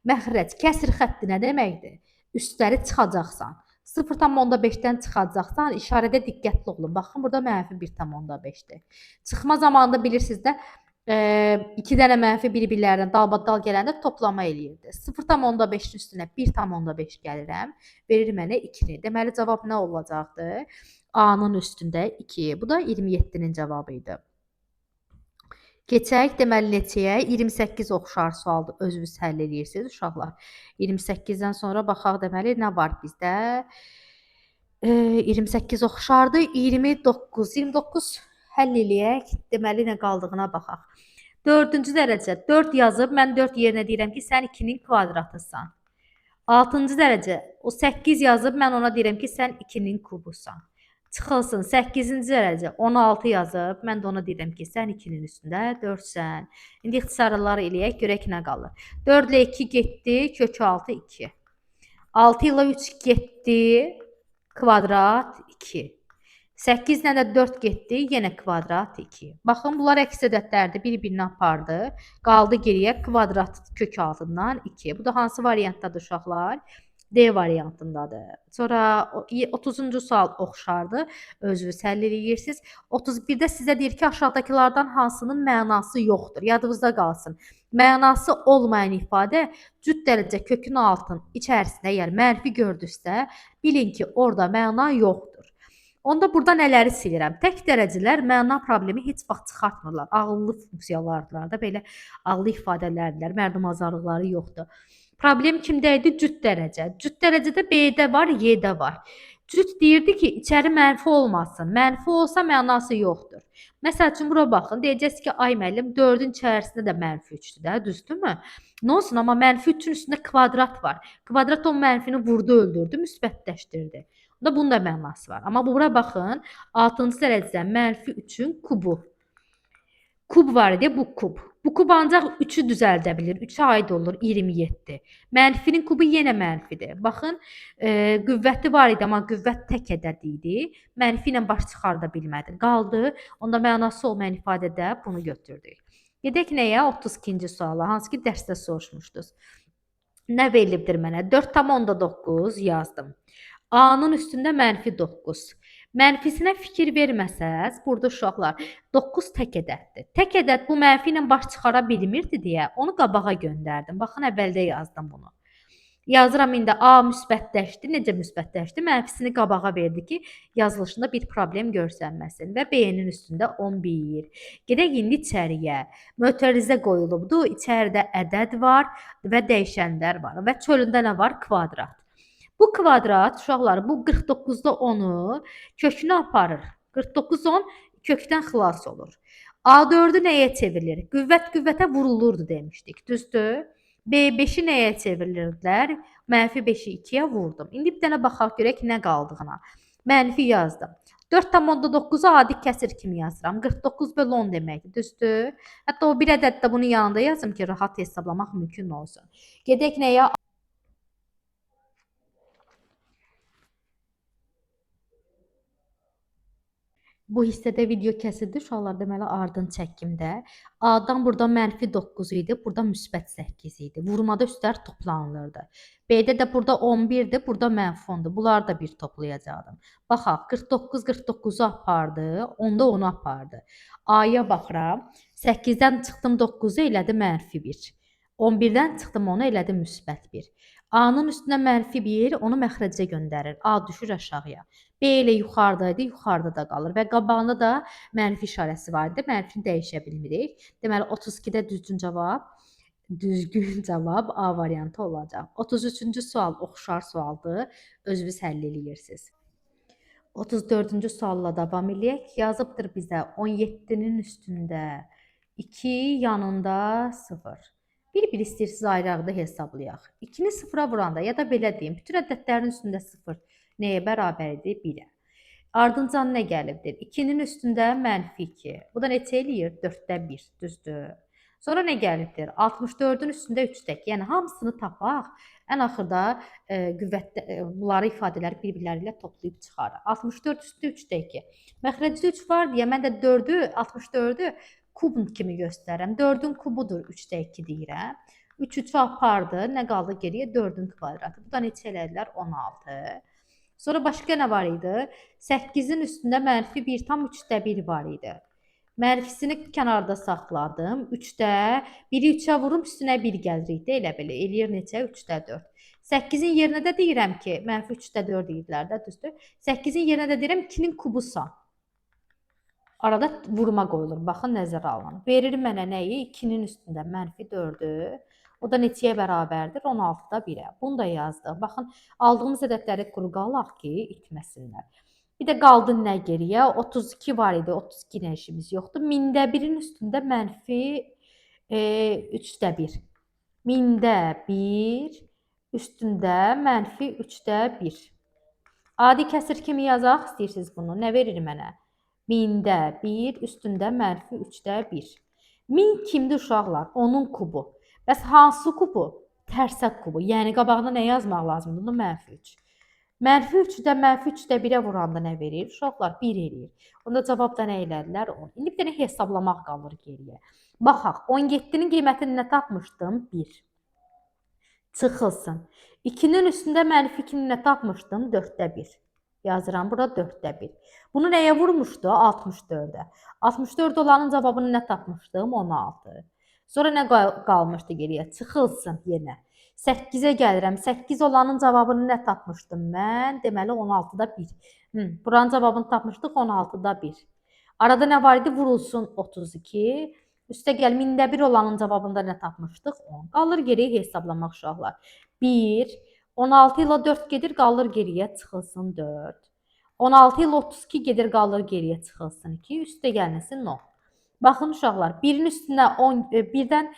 Məxrəc, kəsr xətti nə deməkdir? Üstləri çıxacaqsan. 0,5-dən çıxacaqsan, işarədə diqqətli olun. Baxın, burada mənfi 1,5-dir. Çıxma zamanında bilirsiniz də, 2 dənə mənfi bir-birlərindən dalbadal gələndə toplama eləyirdi. 0,5-in üstünə 1,5 gəlirəm, verir mənə 2-ni. Deməli, cavab nə olacaqdır? A-nın üstündə 2. Bu da 27-nin cavabı idi. Keçək, deməli, neçəyə? 28 oxşar sualdır. Özünüz həll edirsiniz, uşaqlar. 28-dən sonra baxaq, deməli, nə var bizdə? 28 oxşardır. 29. 29 həll eləyək. Deməli, nə qaldığına baxaq. 4-cü dərəcə. 4 yazıb, mən 4 yerinə deyirəm ki, sən 2-nin kvadratısan. 6-cı dərəcə. O 8 yazıb, mən ona deyirəm ki, sən 2-nin kubusan. Çıxılsın 8-ci dərəcə 16 yazıb, mən də ona deyirəm ki, sən 2-nin üstündə 4-sən. İndi ixtisarlar eləyək, görək nə qalır. 4 ilə 2 getdi, kök 6 2. 6 ilə 3 getdi, kvadrat 2. 8 ilə də 4 getdi, yenə kvadrat 2. Baxın, bunlar əks ədədlərdir, bir-birini apardı. Qaldı geriyə kvadrat kök altından 2. Bu da hansı variantdadır uşaqlar? D variantındadır. Sonra 30-cu sual oxşardır. Özünüz həll edirsiniz. 31-də sizə deyir ki, aşağıdakılardan hansının mənası yoxdur. Yadınızda qalsın. Mənası olmayan ifadə cüt dərəcə kökün altın içərisində əgər mənfi gördüksə, bilin ki, orada məna yoxdur. Onda burada nələri silirəm? Tək dərəcələr məna problemi heç vaxt çıxartmırlar. Ağıllı funksiyalardılar da, belə ağıllı ifadələrdirlər. Mərdumazarlıqları yoxdur. Problem kimdə idi? Cüt dərəcə. Cüt dərəcədə B-də var, Y-də var. Cüt deyirdi ki, içəri mənfi olmasın. Mənfi olsa mənası yoxdur. Məsəl üçün bura baxın, deyəcəksiniz ki, ay müəllim 4-ün içərisində də -3-dür də, düzdürmü? Nə olsun, amma -3-ün üstündə kvadrat var. Kvadrat o mənfini vurdu, öldürdü, müsbətləşdirdi. Onda bunun da mənası var. Amma bura baxın, 6-cı dərəcədən -3-ün kubu. Kub var idi, bu kub. Bu kub ancaq 3-ü düzəldə bilir. 3-ə aid olur 27. Mənfinin kubu yenə mənfidir. Baxın, qüvvəti var idi, amma qüvvət tək ədəd idi. Mənfi ilə baş çıxarda bilmədi. Qaldı. Onda mənası olmayan ifadədə bunu götürdük. Gedək nəyə? 32-ci suala. Hansı ki, dərsdə soruşmuşdunuz. Nə verilibdir mənə? 4,9 yazdım. A-nın üstündə -9. Mənfisinə fikir verməsəz, burada uşaqlar 9 tək ədəddir. Tək ədəd bu mənfi ilə baş çıxara bilmirdi deyə onu qabağa göndərdim. Baxın, əvvəldə yazdım bunu. Yazıram indi A müsbətləşdi. Necə müsbətləşdi? Mənfisini qabağa verdi ki, yazılışında bir problem görsənməsin və B-nin üstündə 11. Gedək indi içəriyə. Mötərizə qoyulubdu. İçəridə ədəd var və dəyişənlər var və çölündə nə var? Kvadrat. Bu kvadrat uşaqlar bu 49-da 10-u kökünə aparır. 49 10 kökdən xilas olur. A4-ü nəyə çevrilir? Qüvvət qüvvətə vurulurdu demişdik. Düzdür? B5-i nəyə çevrirdilər? -5-i 2-yə vurdum. İndi bir dənə baxaq görək nə qaldığına. Mənfi yazdım. 4,9-u adi kəsir kimi yazıram. 49/10 deməkdir. Düzdür? Hətta o bir ədəd də bunun yanında yazım ki, rahat hesablamaq mümkün olsun. Gedək nəyə? Bu hissədə video kəsildi. Uşaqlar deməli ardın çəkimdə. A-dan burada -9 idi, burada -8 idi. Vurmada üstlər toplanılırdı. B-də də burada 11-dir, burada -10-dur. Bunları da bir toplayacaqdım. Baxaq, 49 49-u apardı, 10-da 10-u apardı. A-ya baxıram. 8-dən çıxdım 9-u elədi -1. 11-dən çıxdım 10-u elədi -1. A-nın üstünə -1, onu məxrəcə göndərir. A düşür aşağıya. B ilə yuxarıdaydı, yuxarıda da qalır və qabağında da mənfi işarəsi var idi. Mənfini dəyişə bilmirik. Deməli 32-də düzgün cavab A variantı olacaq. 33-cü sual oxşar sualdır. Özünüz həll eləyirsiniz. 34-cü sualla davam eləyək. Yazıbdır bizə 17-nin üstündə 2, yanında 0. Bir-bir istəyirsiniz ayrı-ayrı hesablayaq. 2-ni 0-a vuranda ya da belə deyim, bütün ədədlərin üstündə 0 nəyə bərabər idi? 1-ə. Ardınca nə gəlibdir? 2-nin üstündə -2. Bu da neçə eləyir? 4-də 1, düzdür? Sonra nə gəlibdir? 64-ün üstündə 3 tək. Yəni hamısını tapaq. Ən axırda bunları ifadələri bir-birləri ilə toplayıb çıxarır. 64 üstü 3 tək. Məxrəcdə 3 var deyə mən də 4-ü, 64-ü kub kimi göstərirəm. 4-ün kubudur 3-də 2 deyirəm. 3 3-ü apardı. Nə qaldı geriyə? 4-ün kvadratı. Bu da neçə elədilər? 16. Sonra başqa nə var idi? 8-in üstündə -1,3 var idi. Mənfisini kənarda saxladım. 3-də 1-i 3-ə vurum, üstünə 1 gəlirik də elə belə. Eləyir neçə? 3-də 4. 8-in yerinə də deyirəm ki, -3-də 4 deyirlər də, düzdür? 8-in yerinə də deyirəm 2-nin kubusan. Arada vurma qoyulur. Baxın, nəzərə alın. Verir mənə nəyi? 2-nin üstündə -4-ü. O da neçəyə bərabərdir? 16-da 1-ə. Bunu da yazdıq. Baxın, aldığımız ədədləri quru qalaq ki, itməsinlər. Bir də qaldı nə geriyə? 32 var idi. 32 ilə işimiz yoxdur. 1000-də 1-in üstündə -3-də 1. 1000-də 1 üstündə -3-də 1. Adi kəsir kimi yazaq istəyirsiniz bunu. Nə verir mənə? 1000-də 1 üstündə -3-də 1. 1000 kimdir uşaqlar? Onun kubu. Bəs hansı kubu? Tərsək kubu. Yəni qabağına nə yazmaq lazımdır? Bunu -3. -3-də -3-də 1-ə vuranda nə verir? Uşaqlar 1 eləyir. Onda cavab da nə elədilər? 10. İndi bir dənə hesablamaq qalır geriyə. Baxaq, 17-nin qiymətini nə tapmışdım? 1. Çıxılsın. 2-nin üstündə -2-ni nə tapmışdım? 4-də 1. Yazıram bura 4-də 1. Bunu nəyə vurmuşdu? 64-də. 64 olanın cavabını nə tapmışdım? 16. Sonra nə qalmışdı geriyə? Çıxılsın yenə. 8-ə gəlirəm. 8 olanın cavabını nə tapmışdım mən? Deməli 16-da 1. Buranın cavabını tapmışdıq 16-da 1. Arada nə var idi? Vurulsun 32. Üstə gəl 1000-də 1 olanın cavabında nə tapmışdıq? 10. Qalır geriyə hesablamaq uşaqlar. 1, 16 ilə 4 gedir, qalır geriyə çıxılsın 4. 16 ilə 32 gedir, qalır geriyə çıxılsın 2. Üstə gəlməsin 10. Baxın uşaqlar, 1-in üstünə 10, birdən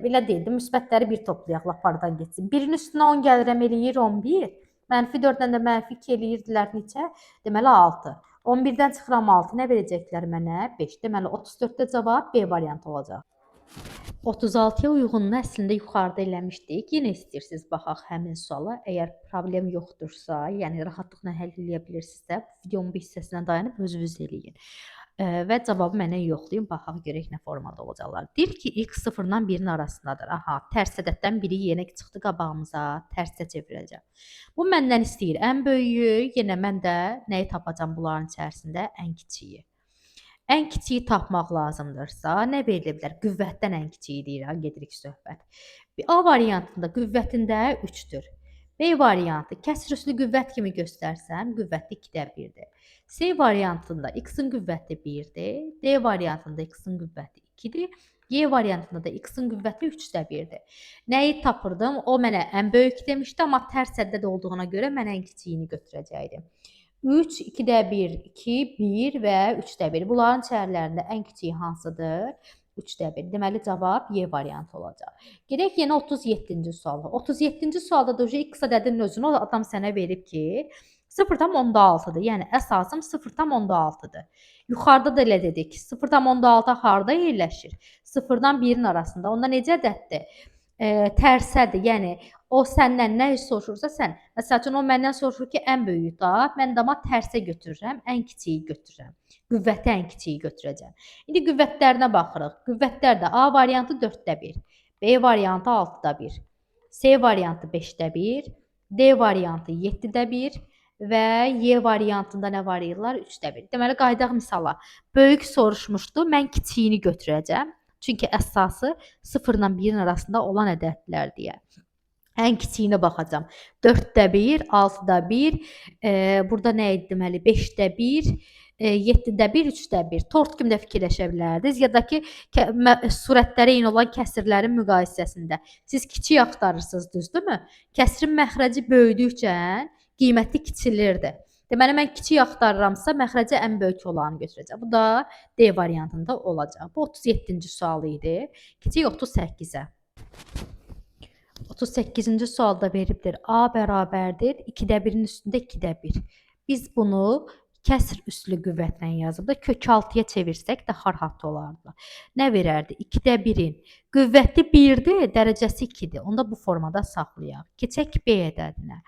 belə deyildi, müsbətləri bir toplayaq, lapardan getsin. 1-in üstünə 10 gəlirəm eləyir 11. Mənfi 4-dən də mənfi 2 eləyirdilər neçə? Deməli 6. 11-dən çıxıram 6, nə verəcəklər mənə? 5. Deməli 34-də cavab B variantı olacaq. 36-ya uyğununu əslində yuxarıda eləmişdik. Yenə istəyirsiniz baxaq həmin suala. Əgər problem yoxdursa, yəni rahatlıqla həll edə bilirsinizsə, videonun bu hissəsindən dayanıb özünüz eləyin. Və cavabı mənə yoxlayın. Baxaq görək nə formada olacaqlar. Deyir ki, x 0-dan 1-in arasındadır. Aha, tərs ədəddən biri yenə çıxdı qabağımıza. Tərsə çevirəcəm. Bu məndən istəyir ən böyüyü. Yenə mən də nəyi tapacam bunların içərisində? Ən kiçiyi. Ən kiçiyi tapmaq lazımdırsa, nə verilə bilər? Qüvvətdən ən kiçiyi deyirəm, gedirik söhbət. A variantında qüvvətində 3-dür. B variantı kəsr üslü qüvvət kimi göstərsəm, qüvvəti 2-də 1-dir. C variantında x-in qüvvəti 1-dir. D variantında x-in qüvvəti 2-dir. Y variantında da x-in qüvvəti 3-də 1-dir. Nəyi tapırdım? O mənə ən böyük demişdi, amma tərs ədəd olduğuna görə mən ən kiçiyini götürəcəkdim. 3, 2-də 1, 2, 1 və 3-də 1. Bunların içərilərində ən kiçiyi hansıdır? 3-də 1. Deməli, cavab Y variantı olacaq. Gedək yenə 37-ci suala. 37-ci sualda da x ədədinin özünü o adam sənə verib ki, 0,6-dır. Yəni, əsasım 0,6-dır. Yuxarıda da elə dedik. 0,6 harda yerləşir? 0-dan 1-in arasında. Onda necə ədəddir? Tərsədir. Yəni, o səndən nə soruşursa sən, məsəl üçün o məndən soruşur ki, ən böyüyü tap, mən də amma tərsə götürürəm, ən kiçiyi götürürəm. Qüvvəti ən kiçiyi götürəcəm. İndi qüvvətlərinə baxırıq. Qüvvətlər də A variantı 4-də 1, B variantı 6-da 1, C variantı 5-də 1, D variantı 7-də 1 və Y variantında nə varırlar? 3-də 1. Deməli, qaydaq misala. Böyük soruşmuşdu, mən kiçiyini götürəcəm. Çünki əsası 0-la 1-in arasında olan ədədlər deyə. Ən kiçiyinə baxacam. 4-də 1, 6-da 1, burada nə idi deməli? 5-də 1, 7-də 1, 3-də 1. Tort kimi də fikirləşə bilərdiniz. Ya da ki, surətlərə eyni olan kəsirlərin müqayisəsində. Siz kiçik axtarırsınız, düzdürmü? Kəsirin məxrəci böyüdükcə qiyməti kiçilirdi. Deməli, mən kiçik axtarıramsa, məxrəci ən böyük olanı götürəcəm. Bu da D variantında olacaq. Bu 37-ci sual idi. Keçək 38-ə. 38-ci sualda veribdir. A bərabərdir 2-də 1-in üstündə 2-də 1. Biz bunu kəsr üslü qüvvətlə yazıb da kök 6-ya çevirsək daha rahat olardı. Nə verərdi? 2-də 1-in qüvvəti 1-dir, dərəcəsi 2-dir. Onda bu formada saxlayaq. Keçək B ədədinə.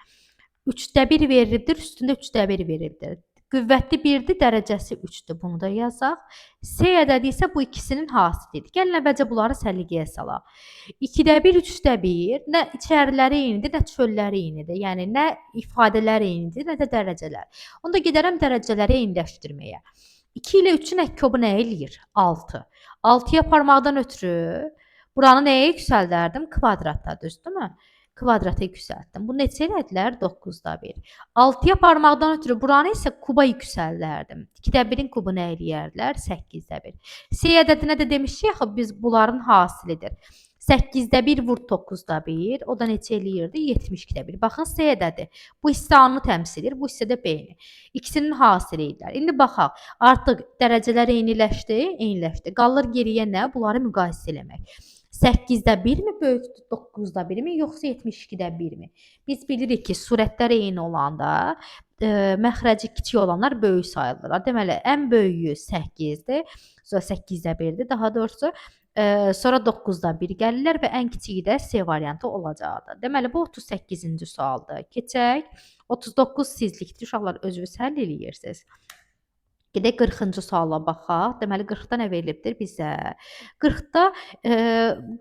3-də 1 verilibdir, üstündə 3-də 1 verilibdir. Qüvvəti 1-dir, dərəcəsi 3-dür. Bunu da yazaq. C ədədi isə bu ikisinin hasilidir. Gəlin əvvəlcə bunları səliqəyə salaq. 2-də 1, 3-də 1, nə içəriləri eynidir, nə çölləri eynidir. Yəni, nə ifadələri eynidir, nə də dərəcələr. Onda gedərəm dərəcələri eyniləşdirməyə. 2 ilə 3-ün əkkobu nə eləyir? 6. 6-ya parmaqdan ötürü buranı nəyə yüksəldərdim? Kvadrata, düzdürmü? Kvadrata yüksəltdim. Bu neçə elədilər? 9-da 1. 6-ya parmaqdan ötürü buranı isə kuba yüksəldərdim. 2-də 1-in kubu nə eləyərdilər? 8-də 1. C ədədinə də demişik axı biz bunların hasilidir. 8-də 1 vur 9-da 1. O da neçə eləyirdi? 72-də 1. Baxın C ədədi. Bu hissə A-nı təmsil edir, bu hissə də B-ni. İkisinin hasili edirlər. İndi baxaq. Artıq dərəcələr eyniləşdi, eyniləşdi. Qalır geriyə nə? Bunları müqayisə eləmək. 8-də 1 mi böyükdür 9-da 1 mi, yoxsa 72-də 1 mi? Biz bilirik ki, surətlər eyni olanda məxrəci kiçik olanlar böyük sayılırlar. Deməli, ən böyüyü 8-dir, sonra 8-də 1-dir, daha doğrusu sonra 9-da 1 gəlirlər və ən kiçiyi də C variantı olacaqdır. Deməli, bu 38-ci sualdır. Keçək. 39 sizlikdir. Uşaqlar, özünüz həll eləyirsiniz. Gedək 40-cı suala baxaq. Deməli, 40-da nə verilibdir bizə? 40-da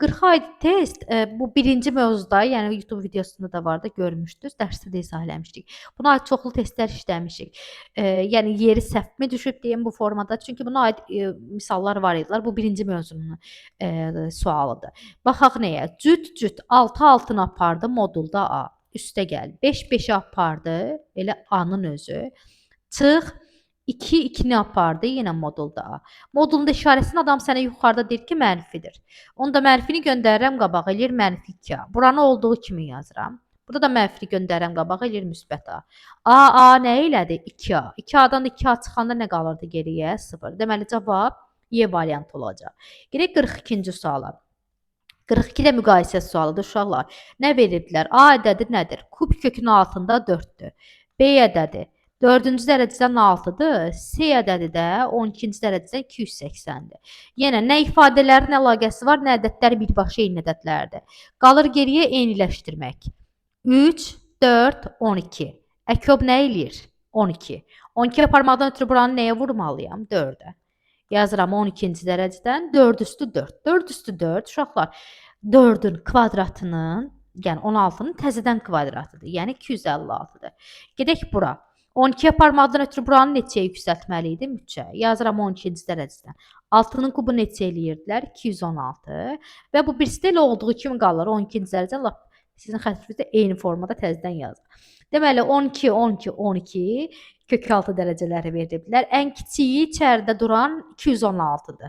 40 aid test bu birinci mövzuda, yəni YouTube videosunda da vardı, görmüşdünüz. Dərsdə də izah eləmişdik. Buna aid çoxlu testlər işləmişik. Yəni, yeri səhvmi düşüb deyim bu formada? Çünki buna aid misallar var idilər. Bu birinci mövzunun sualıdır. Baxaq nəyə? Cüt 6-6-nı apardı modulda A. Üstə gəl. 5-5-i apardı. Elə A-nın özü. Çıx. 2-2-ni apardı yenə modulda A. Modulun işarəsini adam sənə yuxarıda deyir ki, mənfidir. Onda mənfini göndərirəm qabağa, eləyir -2A. Buranı olduğu kimi yazıram. Burada da mənfini göndərəm qabağa, eləyir müsbət A. A nə elədi? 2A. 2A-dan 2A çıxanda nə qalırdı geriyə? 0. Deməli cavab Y variantı olacaq. Gedək 42-ci suala. 42 də müqayisə sualıdır uşaqlar. Nə veribdilər? A ədədi nədir? Kub kökün altında 4-dür. B ədədi 4-cü dərəcədən 6-dır. C ədədi də 12-ci dərəcədən 280-dir. Yenə nə ifadələrin əlaqəsi var, nə ədədlər birbaşa eyni ədədlərdir. Qalır geriyə eyniləşdirmək. 3, 4, 12. Əkob nə eləyir? 12. 12 aparmaqdan ötürü buranı nəyə vurmalıyam? 4-ə. Yazıram 12-ci dərəcədən 4 üstü 4. 4 üstü 4 uşaqlar 4-ün kvadratının, yəni 16-nın təzədən kvadratıdır. Yəni 256-dır. Gedək bura. 12 aparmaqdan ötürü buranı neçəyə yüksəltməli idim? 3-ə. Yazıram 12-ci dərəcədən. 6-nın kubu neçə eləyirdilər? 216. Və bu birisi də elə olduğu kimi qalır. 12-ci dərəcədən lap sizin xətrinizdə eyni formada təzədən yazın. Deməli 12, 12, 12 kök 6 dərəcələri verdilər. Ən kiçiyi içəridə duran 216-dır.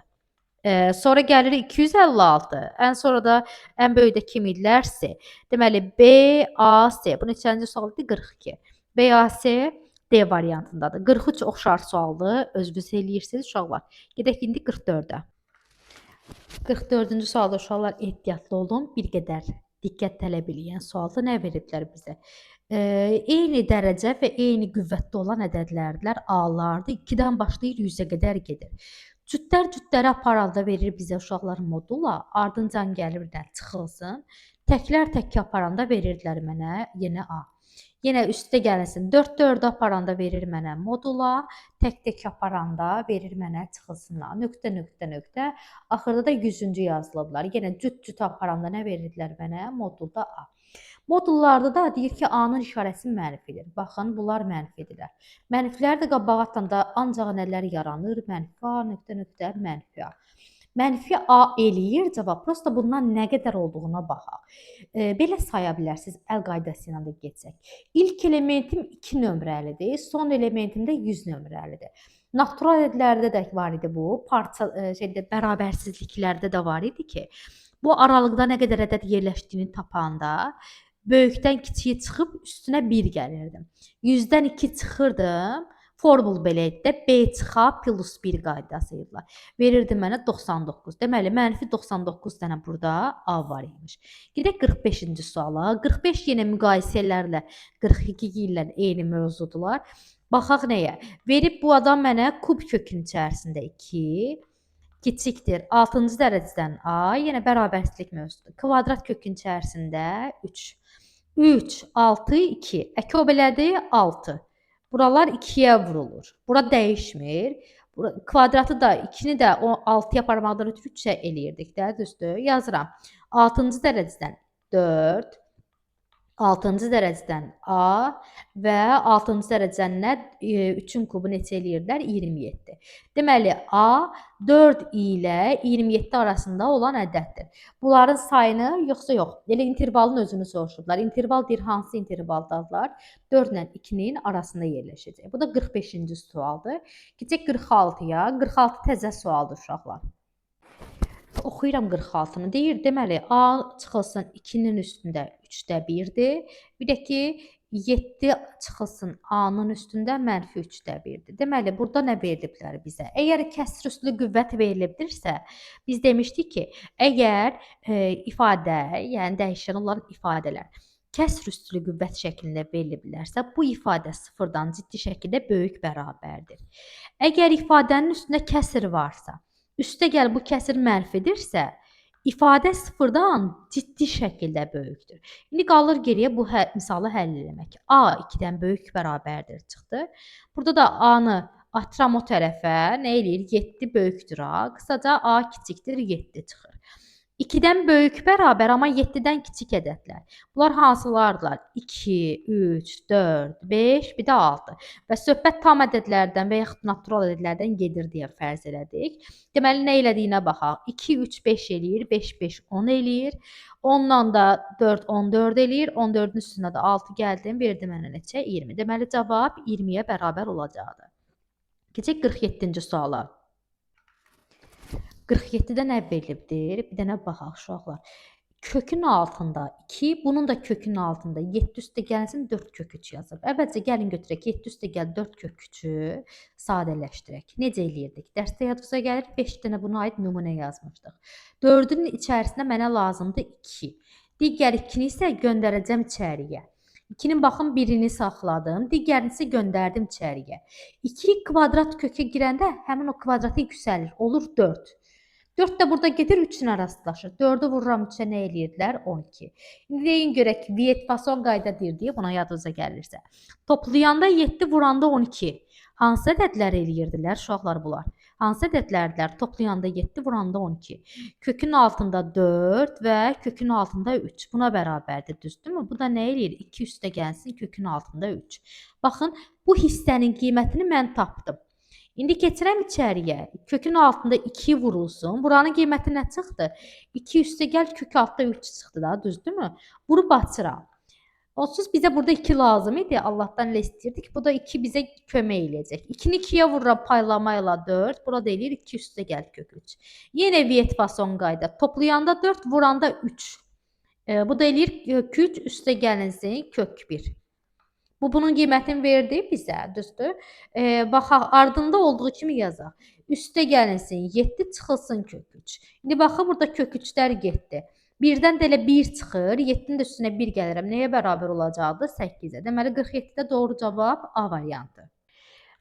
Sonra gəlir 256. Ən sonra da ən böyük də kim idilər? C. Deməli BAC. Bu neçənci sualdır? 42. BAC D variantındadır. 43 oxşar sualdır. Özünüz eləyirsiniz uşaqlar. Gedək indi 44-ə. 44-cü sualda uşaqlar ehtiyatlı olun. Bir qədər diqqət tələb edən sualda nə veriblər bizə? Eyni dərəcə və eyni qüvvətdə olan ədədlərdir. A-lardır. 2-dən başlayır 100-ə qədər gedir. Cütləri aparanda verir bizə uşaqlar modula, ardıncan gəlir də çıxılsın. Təklər tək aparanda verirdilər mənə yenə A. Yenə üstə gəlsin. 4 aparanda verir mənə modula, tək aparanda verir mənə çıxılsınlar. Nöqtə. Axırda da 100-cü yazılıblar. Yenə cüt aparanda nə verirdilər mənə? Modulda A. Modullarda da deyir ki, A-nın işarəsi mənfidir. Baxın, bunlar mənfidirlər. Mənfilər də qabağa atanda ancaq nələr yaranır? Mənfi A, mənfi A. Mənfi A eləyir cavab. Prosta bundan nə qədər olduğuna baxaq. Belə saya bilərsiniz, əl qaydası ilə də geçsək. İlk elementim 2 nömrəlidir, son elementim də 100 nömrəlidir. Natural ədədlərdə də var idi bu, bərabərsizliklərdə də var idi ki, bu aralıqda nə qədər ədəd yerləşdiyini tapanda böyükdən kiçiyə çıxıb üstünə 1 gəlirdim. 100-dən 2 çıxırdım. Formul belə idi də B çıxa plus 1 qaydası idi. Verirdi mənə 99. Deməli, mənfi 99 dənə burada A var imiş. Gedək 45-ci suala. 45 yenə müqayisələrlə 42 ilə eyni mövzudular. Baxaq nəyə? Verib bu adam mənə kub kökün içərisində 2 kiçikdir 6-cı dərəcədən A, yenə bərabərsizlik mövzusudur. Kvadrat kökün içərisində 3. 3, 6, 2. Əkob elədi 6. Buralar 2-yə vurulur. Bura dəyişmir. Kvadratı da 2-ni də 6-ya aparmaqdan ötürü 3-ə eləyirdik də, düzdür? Yazıram. 6-cı dərəcədən 4. 6-cı dərəcədən A və 6-cı dərəcədən nə? 3-ün kubu neçə eləyirdilər? 27. Deməli, A 4 ilə 27 arasında olan ədəddir. Bunların sayını yoxsa yox. Elə intervalın özünü soruşublar. İnterval deyir, hansı intervaldadırlar? 4 ilə 2-nin arasında yerləşəcək. Bu da 45-ci sualdır. Keçək 46-ya. 46 təzə sualdır uşaqlar. Oxuyuram 46-nı. Deyir, deməli, A çıxılsın 2-nin üstündə 3-də 1-dir. Bir də ki, 7 çıxılsın A-nın üstündə mənfi 3-də 1-dir. Deməli, burada nə veriliblər bizə? Əgər kəsr üslü qüvvət verilibdirsə, biz demişdik ki, əgər ifadə, yəni dəyişən olan ifadələr kəsr üslü qüvvət şəklində veriliblərsə, bu ifadə sıfırdan ciddi şəkildə böyük bərabərdir. Əgər ifadənin üstündə kəsr varsa, üstə gəl bu kəsir mənfidirsə, ifadə sıfırdan ciddi şəkildə böyükdür. İndi qalır geriyə bu misalı həll eləmək. A 2-dən böyük bərabərdir çıxdı. Burada da A-nı atıram o tərəfə, nə eləyir? 7 böyükdür A. Qısaca A kiçikdir 7 çıxır. 2-dən böyük bərabər, amma 7-dən kiçik ədədlər. Bunlar hansılardılar? 2, 3, 4, 5, bir də 6. Və söhbət tam ədədlərdən və yaxud natural ədədlərdən gedir deyə fərz elədik. Deməli, nə elədiyinə baxaq. 2, 3, 5 eləyir, 5, 5, 10 eləyir. 10-dan da 4, 14 eləyir. 14-ün üstünə də 6 gəldim, verdi mənə neçə? 20. Deməli, cavab 20-yə bərabər olacaqdır. Keçək 47-ci suala. 47-də nə verilibdir? Bir dənə baxaq uşaqlar. Kökün altında 2, bunun da kökün altında 7 üstə gəlsin 4 kök 3 yazıb. Əvvəlcə gəlin götürək 7 üstə gəl 4 kök 3-ü sadələşdirək. Necə eləyirdik? Dərsdə yadınıza gəlir 5 dənə buna aid nümunə yazmışdıq. 4-ün içərisinə mənə lazımdır 2. Digər 2-ni isə göndərəcəm içəriyə. 2-nin baxın birini saxladım, digərini isə göndərdim içəriyə. 2 kvadrat kökə girəndə həmin o kvadratı yüksəlir, olur 4. 4 də burada gedir 3-ün rastlaşır. 4-ü vururam 3-ə nə eləyirdilər? 12. İndi deyin görək Viet-Fason qayda deyir buna yadınıza gəlirsə. Toplayanda 7, vuranda 12. Hansı ədədlər eləyirdilər uşaqlar bunlar? Hansı ədədlərdir? Toplayanda 7, vuranda 12. Kökün altında 4 və kökün altında 3. Buna bərabərdir, düzdürmü? Bu da nə eləyir? 2 üstə gəlsin kökün altında 3. Baxın, bu hissənin qiymətini mən tapdım. İndi keçirəm içəriyə. Kökün altında 2 vurulsun. Buranın qiyməti nə çıxdı? 2 üstə gəl kök altda 3 çıxdı da, düzdürmü? Vurub açıram. Onsuz bizə burada 2 lazım idi. Allahdan elə istəyirdik. Bu da 2 bizə kömək eləyəcək. 2-ni 2-yə vururam paylama ilə 4. Burada eləyir 2 üstə gəl kök 3. Yenə Viet-Fason qayda. Toplayanda 4, vuranda 3. Bu da eləyir kök 3 üstə gəlinsin kök 1. Bu bunun qiymətini verdi bizə, düzdür? Baxaq, ardında olduğu kimi yazaq. Üstə gəlinsin 7, çıxılsın kök 3. İndi baxın, burada kök 3-lər getdi. 1-dən də elə 1 çıxır, 7-nin də üstünə 1 gəlirəm. Nəyə bərabər olacaqdı? 8-ə. Deməli, 47-də doğru cavab A variantı.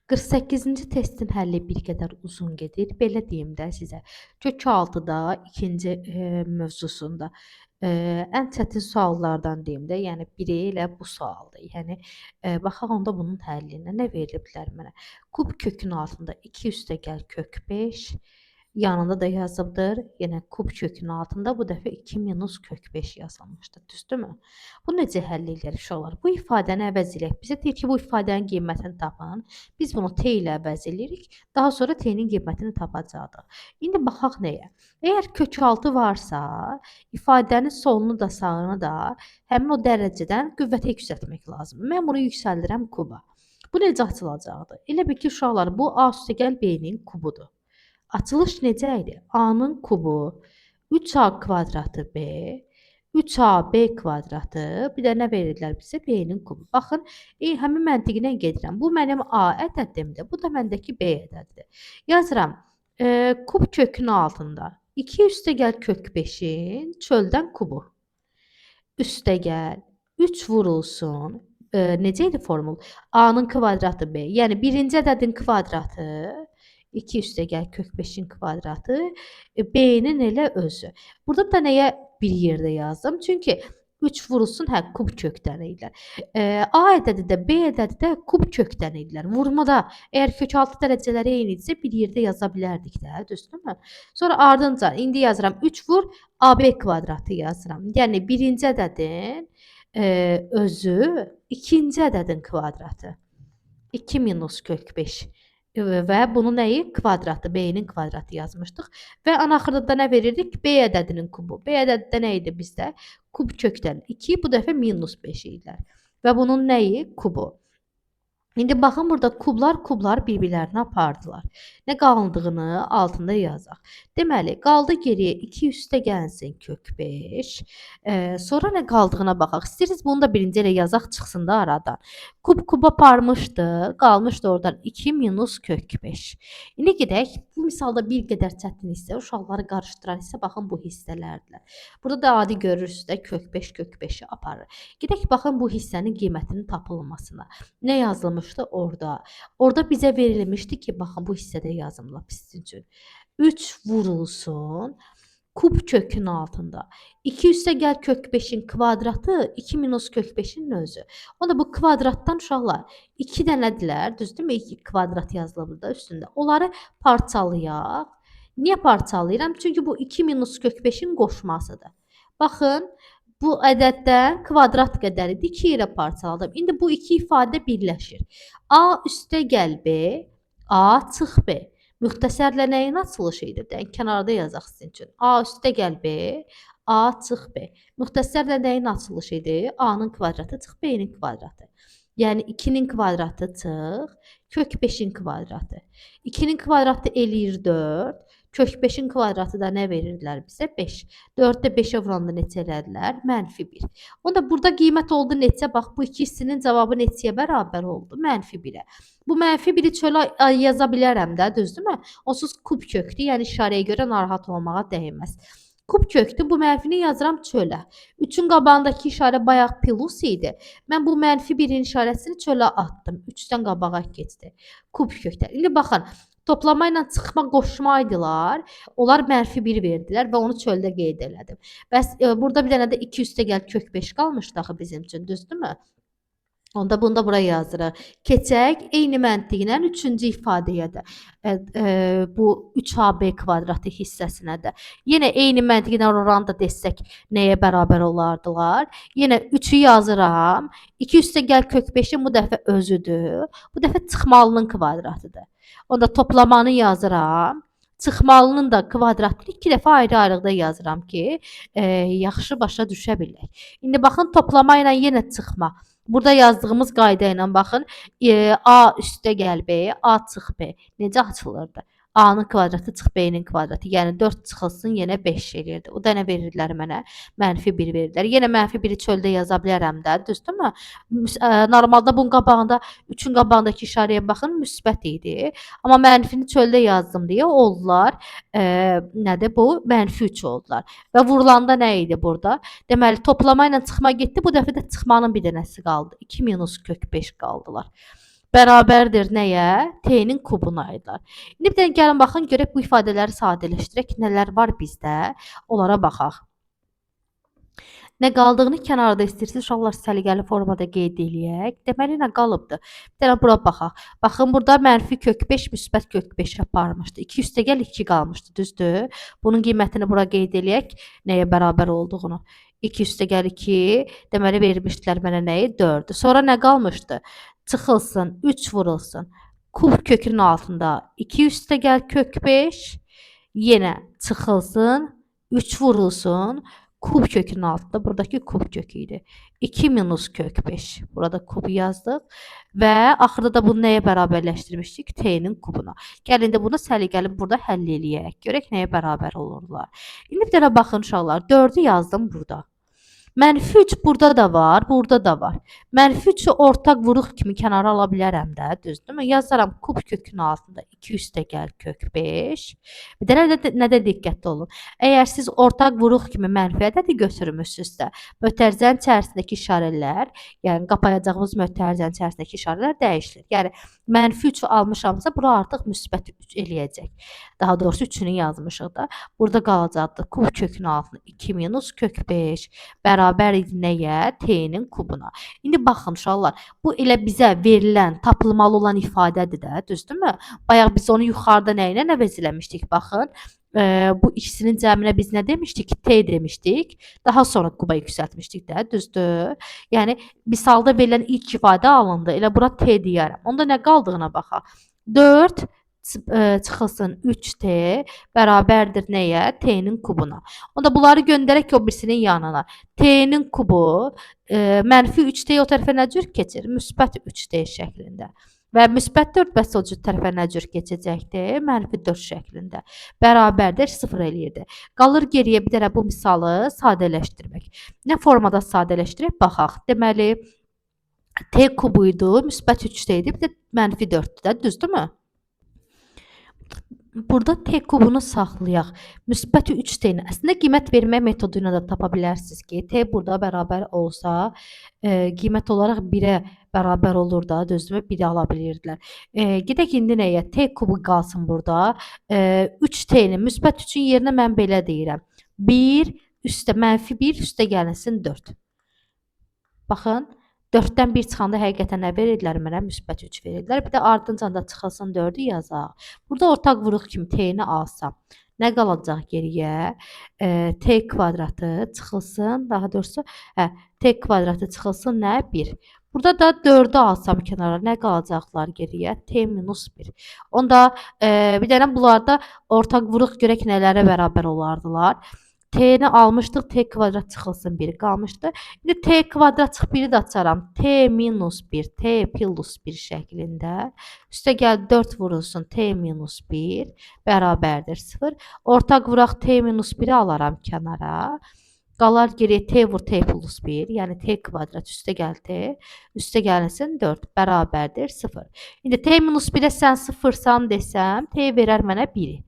48-ci testin həlli bir qədər uzun gedir. Belə deyim də sizə. Kök 6-da ikinci mövzusunda ən çətin suallardan deyim də, yəni biri elə bu sualdır. Yəni baxaq onda bunun həllinə nə veriliblər mənə? Kub kökün altında 2 üstə gəl kök 5. Yanında da yazıbdır. Yenə kub kökün altında bu dəfə 2 minus kök 5 yazılmışdır. Düzdürmü? Bu necə həll edərik uşaqlar? Bu ifadəni əvəz edək. Bizə deyir ki, bu ifadənin qiymətini tapın. Biz bunu t ilə əvəz edirik. Daha sonra t-nin qiymətini tapacağıq. İndi baxaq nəyə? Əgər kök 6 varsa, ifadənin solunu da sağını da həmin o dərəcədən qüvvətə yüksəltmək lazımdır. Mən bunu yüksəldirəm kuba. Bu necə açılacaqdır? Elə bil ki, uşaqlar, bu a üstə gəl b-nin kubudur. Açılış necə idi? A-nın kubu 3a kvadratı b, 3ab kvadratı, bir də nə verirlər bizə? B-nin kubu. Baxın, həmin məntiqlə gedirəm. Bu mənim A ədədimdir, bu da məndəki B ədədidir. Yazıram, kub kökün altında 2 üstə gəl kök 5-in çöldən kubu. Üstə gəl, 3 vurulsun. Necə idi formul? A-nın kvadratı B, yəni birinci ədədin kvadratı 2 üstə gəl kök 5-in kvadratı, b-nin elə özü. Burada da nəyə bir yerdə yazdım? Çünki 3 vurulsun, kub kökdən idilər. A ədədi də, B ədədi də kub kökdən idilər. Vurmada əgər kök 6 dərəcələri eyni idisə bir yerdə yaza bilərdik də, düzdürmü? Sonra ardınca indi yazıram 3 vur AB kvadratı yazıram. Yəni birinci ədədin özü, ikinci ədədin kvadratı. 2 minus kök 5. Və bunu nəyi? Kvadratı, b-nin kvadratı yazmışdıq. Və anaxırda da nə verirdik? B ədədinin kubu. B ədədi də nə idi bizdə? Kub kökdən 2, bu dəfə minus 5 idilər. Və bunun nəyi? Kubu. İndi baxın, burada kublar bir-birlərini apardılar. Nə qalındığını altında yazaq. Deməli, qaldı geriyə 2 üstə gəlsin kök 5. Sonra nə qaldığına baxaq. İstəyirsiniz bunu da birinci elə yazaq, çıxsın da aradan. Kub aparmışdı, qalmışdı oradan 2 minus kök 5. İndi gedək, bu misalda bir qədər çətin hissə, uşaqları qarışdıran hissə, baxın bu hissələrdir. Burada da adi görürsünüz də kök 5'i aparır. Gedək, baxın bu hissənin qiymətinin tapılmasına. Nə yazılmışdı orada? Orada bizə verilmişdi ki, baxın bu hissədə yazım lap sizin üçün. 3 vurulsun kub kökün altında. 2 üstə gəl kök 5'in kvadratı, 2 minus kök 5'in özü. Onda bu kvadratdan uşaqlar 2 dənədirlər, düzdürmü? 2 kvadrat yazılıb da üstündə. Onları parçalayaq. Niyə parçalayıram? Çünki bu 2 minus kök 5'in qoşmasıdır. Baxın, bu ədəddən kvadrat qədəridir. 2 ilə parçaladım. İndi bu iki ifadə birləşir. A üstə gəl B, A çıx B. Müxtəsərlə nəyin açılışı idi? Kənarda yazaq sizin üçün. A üstə gəl B, A çıx B. Müxtəsərlə nəyin açılışı idi? A-nın kvadratı çıx B-nin kvadratı. Yəni 2'nin kvadratı çıx, kök 5'in kvadratı. 2'nin kvadratı eləyir 4. Kök 5-in kvadratı da nə verirdilər bizə? 5. 4-də 5-ə vuranda neçə elədilər? -1. Onda burada qiymət oldu neçə? Bax, bu iki hissinin cavabı neçəyə bərabər oldu? -1-ə. Bu -1-i çölə yaza bilərəm də, düzdürmü? Onsuz kub kökdür, yəni işarəyə görə narahat olmağa dəyməz. Kub kökdür, bu mənfini yazıram çölə. 3-ün qabağındakı işarə bayaq plus idi. Mən bu -1-in işarəsini çölə atdım. 3-dən qabağa keçdi. Kub köklər. İndi baxın, toplama ilə çıxma qoşma idilar. Onlar -1 verdilər və onu çöldə qeyd elədim. Bəs burada bir dənə də 2 üstəgəl kök 5 qalmışdı axı bizim üçün, düzdürmü? Onda bunu da buraya yazırıq. Keçək eyni məntiqlə 3-cü ifadəyə də. Bu 3AB kvadratı hissəsinə də. Yenə eyni məntiqlə oranı da desək nəyə bərabər olardılar? Yenə 3-ü yazıram. 2 üstəgəl kök 5-in bu dəfə özüdür. Bu dəfə çıxmalının kvadratıdır. Onda toplamanı yazıram. Çıxmalının da kvadratını 2 dəfə ayrı-ayrılıqda yazıram ki, yaxşı başa düşə bilək. İndi baxın, toplama ilə yenə çıxma. Burada yazdığımız qayda ilə baxın, A üstəgəl B, A çıx B necə açılırdı? A-nın kvadratı çıx B-nin kvadratı. Yəni 4 çıxılsın, yenə 5 eləyirdi. O da nə verirdilər mənə? -1 verirdilər. Yenə -1-i çöldə yaza bilərəm də, düzdürmü? Normalda bunun qabağında, 3-ün qabağındakı işarəyə baxın, müsbət idi. Amma mənfini çöldə yazdım deyə oldular. Nədir bu? -3 oldular. Və vurulanda nə idi burada? Deməli, toplama ilə çıxma getdi. Bu dəfə də çıxmanın bir dənəsi qaldı. 2 minus kök 5 qaldılar. Bərabərdir nəyə? T-nin kubuna idilər. İndi bir dənə gəlin baxın, görək bu ifadələri sadələşdirək. Nələr var bizdə? Onlara baxaq. Nə qaldığını kənarda istəyirsiniz, uşaqlar səliqəli formada qeyd eləyək. Deməli, nə qalıbdır? Bir dənə bura baxaq. Baxın, burada mənfi kök 5, müsbət kök 5 aparmışdı. 2 üstəgəl 2 qalmışdı, düzdür? Bunun qiymətini bura qeyd eləyək. Nəyə bərabər olduğunu. 2 üstəgəl 2, deməli vermişdilər mənə nəyi? 4. Sonra nə qalmışdı? Çıxılsın, 3 vurulsun. Kub kökünün altında 2 üstəgəl kök 5, yenə çıxılsın, 3 vurulsun. Kub kökünün altında buradakı kub kökü idi. 2 minus kök 5. Burada kubu yazdıq. Və axırda da bunu nəyə bərabərləşdirmişdik? T-nin kubuna. Gəlin də bunu səliqəli burada həll eləyək. Görək nəyə bərabər olurlar. İndi bir dənə baxın uşaqlar. 4-ü yazdım burada. -3 burada da var, burada da var. -3-ü ortaq vuruq kimi kənara ala bilərəm də, düzdürmü? Yazaram kub kökünün altında 2 üstəgəl kök 5. Bir dənə nədə diqqətli olun. Əgər siz ortaq vuruq kimi mənfi ədədi götürmüsünüzsə, mötərizənin içərisindəki işarələr, yəni qapayacağımız mötərizənin içərisindəki işarələr dəyişilir. Yəni -3 almışamsa, bura artıq müsbət 3 eləyəcək. Daha doğrusu 3-ünü yazmışıq da. Burada qalacaqdı kub kökünün altında 2 minus kök 5 bərabər idi nəyə? T-nin kubuna. İndi baxın uşaqlar, bu elə bizə verilən, tapılmalı olan ifadədir də, düzdürmü? Bayaq biz onu yuxarıda nə ilə əvəzləmişdik? Baxın, bu ikisinin cəminə biz nə demişdik? T demişdik. Daha sonra kuba yüksəltmişdik də, düzdür? Yəni, misalda verilən ilk ifadə alındı. Elə bura T deyərəm. Onda nə qaldığına baxaq. 4 çıxılsın 3T bərabərdir nəyə? T-nin kubuna. Onda bunları göndərək o birisinin yanına. T-nin kubu -3T o tərəfə nə cür keçir? Müsbət 3T şəklində. Və müsbət 4 bəs o cür tərəfə nə cür keçəcəkdir? -4 şəklində. Bərabərdir 0 eləyirdi. Qalır geriyə bir dənə bu misalı sadələşdirmək. Nə formada sadələşdirək? Baxaq. Deməli, T kubu idi, müsbət 3T idi, bir də -4-dür də, düzdürmü? Burada T kubunu saxlayaq. Müsbət 3T-ni əslində qiymət vermə metodu ilə də tapa bilərsiniz ki, T burada bərabər olsa, qiymət olaraq 1-ə bərabər olur da, düzdürmü? 1-i ala bilirdilər. Gedək indi nəyə? T kubu qalsın burada. 3T-ni müsbət 3-ün yerinə mən belə deyirəm. 1 üstə -1 üstə gəlinsin 4. Baxın. 4-dən 1 çıxanda həqiqətən nə verirdilər mənə? Müsbət 3 verirdilər. Bir də ardınca da çıxılsın 4-ü yazaq. Burada ortaq vuruq kimi T-ni alsam, nə qalacaq geriyə? T kvadratı çıxılsın, daha doğrusu, T kvadratı çıxılsın nə? 1. Burada da 4-ü alsam kənara, nə qalacaqlar geriyə? T minus 1. Onda bir dənə bunlarda ortaq vuruq görək nələrə bərabər olardılar. T'ni almışdıq, t kvadrat çıxılsın 1 qalmışdı. İndi t kvadrat çıx 1-i də açaram. T minus 1, t plus 1 şəklində. Üstə gəl 4 vurulsun t minus 1 bərabərdir 0. Ortaq vuraq t minus 1-i alaram kənara. Qalar geriyə t vur t plus 1, yəni t kvadrat üstə gəl t, üstə gəlsin 4 bərabərdir 0. İndi t minus 1-ə sən 0-san desəm, t verər mənə 1-i.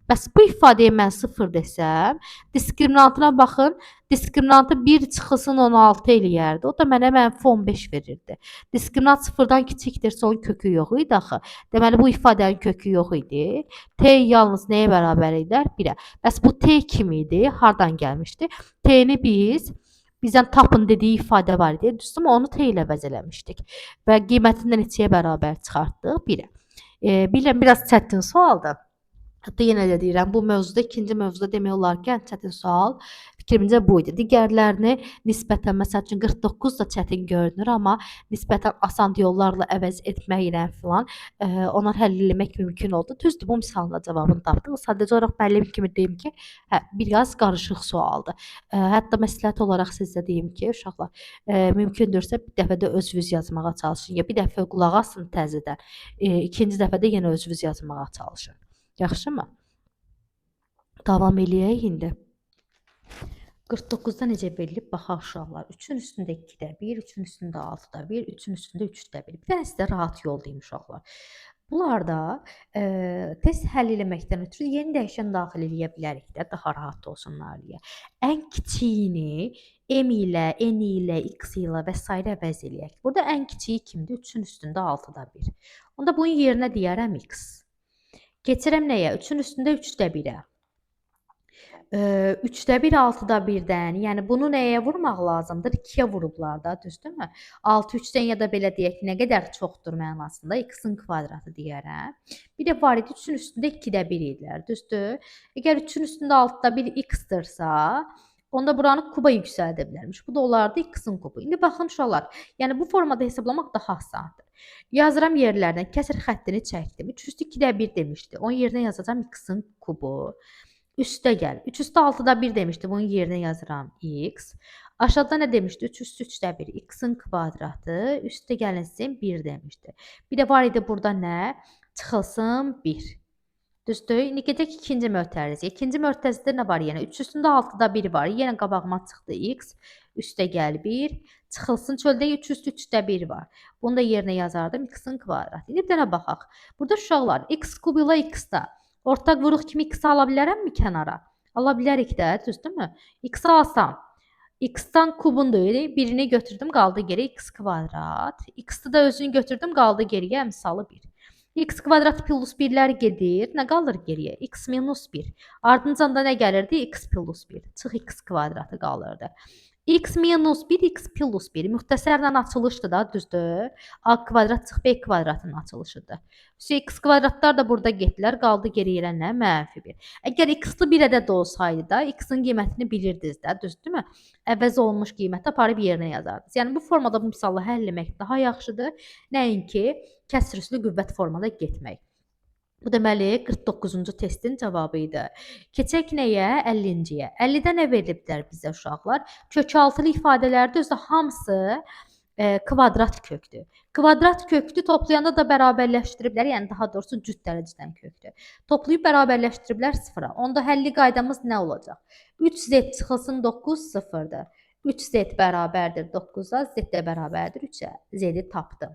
Bəs bu ifadəyə mən 0 desəm, diskriminantına baxın, diskriminantı 1 çıxılsın 16 eləyərdi. O da mənə -15 verirdi. Diskriminant 0-dan kiçikdirsə onun kökü yox idi axı. Deməli bu ifadənin kökü yox idi. T yalnız nəyə bərabər edər? 1-ə. Bəs bu t kim idi? Hardan gəlmişdi? T'ni bizdən tapın dediyi ifadə var idi. Düzdürmü? Onu t ilə əvəz eləmişdik. Və qiymətini neçəyə bərabər çıxartdıq? 1-ə. Bilirəm, biraz çətin sualdır. Hətta yenə də deyirəm, bu mövzuda, ikinci mövzuda demək olar ki, ən çətin sual fikrimcə bu idi. Digərlərini nisbətən, məsəl üçün 49 da çətin görünür, amma nisbətən asan yollarla əvəz etməklə filan onlar həll etmək mümkün oldu. Düzdür, bu misalda cavabını tapdıq. Sadəcə olaraq müəllim kimi deyim ki, biraz qarışıq sualdır. Hətta məsləhət olaraq sizə deyim ki, uşaqlar, mümkündürsə bir dəfə də özünüz yazmağa çalışın. Ya bir dəfə qulaq asın təzədən, ikinci dəfə də yenə özünüz yazmağa çalışın. Yaxşımı? Davam eləyək indi. 49-da necə verilib baxaq uşaqlar. 3-ün üstündə 2-də 1, 3-ün üstündə 6-da 1, 3-ün üstündə 3-də 1. Bir dənə sizə rahat yol deyim uşaqlar. Bunlarda test həll eləməkdən ötürü yeni dəyişən daxil eləyə bilərik də, daha rahat olsunlar deyə. Ən kiçiyini m ilə, n ilə, x ilə və s. əvəz eləyək. Burada ən kiçiyi kimdir? 3-ün üstündə 6-da 1. Onda bunun yerinə deyərəm x. Keçirəm nəyə? 3-ün üstündə 3-də 1-ə. 3-də 1, 6-da 1-dən. Yəni bunu nəyə vurmaq lazımdır? 2-yə vurublar da, düzdürmü? 6 3-dən ya da belə deyək ki, nə qədər çoxdur mənasında x-in kvadratı deyərəm. Bir də var idi 3-ün üstündə 2-də 1 idilər, düzdür? Əgər 3-ün üstündə 6-da 1 x-dırsa, onda buranı kuba yüksəldə bilərmiş. Bu da olardı x-in kubu. İndi baxın uşaqlar, yəni bu formada hesablamaq daha asandır. Yazıram yerlərdən, kəsr xəttini çəkdim. 3 üstü 2-də 1 demişdi. Onun yerinə yazacağam x-in kubu. Üstə gəl. 3 üstü 6-da 1 demişdi. Bunun yerinə yazıram x. Aşağıda nə demişdi? 3 üstü 3-də 1. X-in kvadratı. Üstə gəlinsin 1 demişdi. Bir də var idi burada nə? Çıxılsın 1. Düzdür? İndi gedək ikinci mötərizəyə. İkinci mötərizədə nə var yenə? 3 üstündə 6-da 1 var. Yenə qabağıma çıxdı x. Üstə gəl 1. Çıxılsın çöldə 3 üstü 3-də 1 var. Bunu da yerinə yazardım x-in kvadratı. İndi bir dənə baxaq. Burada uşaqlar x kub ilə x-da ortaq vuruq kimi x ala bilərəmmi kənara? Ala bilərik də, düzdürmü? X alsam, x-dan kubun deyil, birini götürdüm, qaldı geriyə x kvadrat. X-i da özünü götürdüm, qaldı geriyə əmsalı 1. X kvadrat plus 1'lər gedir. Nə qalır geriyə? X minus 1. Ardınca da nə gəlirdi? X plus 1. Çıx x kvadratı qalırdı. X minus 1, x plus 1. Müxtəsərlə açılışdır da, düzdür? A kvadrat çıx b kvadratının açılışıdır. X kvadratlar da burada getdilər. Qaldı geriyə nə? -1. Əgər x-lı bir ədəd olsaydı da, x-in qiymətini bilirdiniz də, düzdürmü? Əvəz olunmuş qiyməti aparıb yerinə yazardınız. Yəni bu formada bu misalı həll etmək daha yaxşıdır. Nəinki kəsr üslü qüvvət formada getmək. Bu deməli 49-cu testin cavabı idi. Keçək nəyə? 50-ciyə. 50-də nə veriliblər bizə uşaqlar? Kökaltılı ifadələrdə özü hamısı kvadrat kökdür. Kvadrat kökdür, toplayanda da bərabərləşdiriblər, yəni daha doğrusu cüt dərəcədən kökdür. Toplayıb bərabərləşdiriblər 0-a. Onda həlli qaydamız nə olacaq? 3z çıxılsın 9 0-dır. 3z bərabərdir 9-a, z də bərabərdir 3-ə. Z-i tapdım.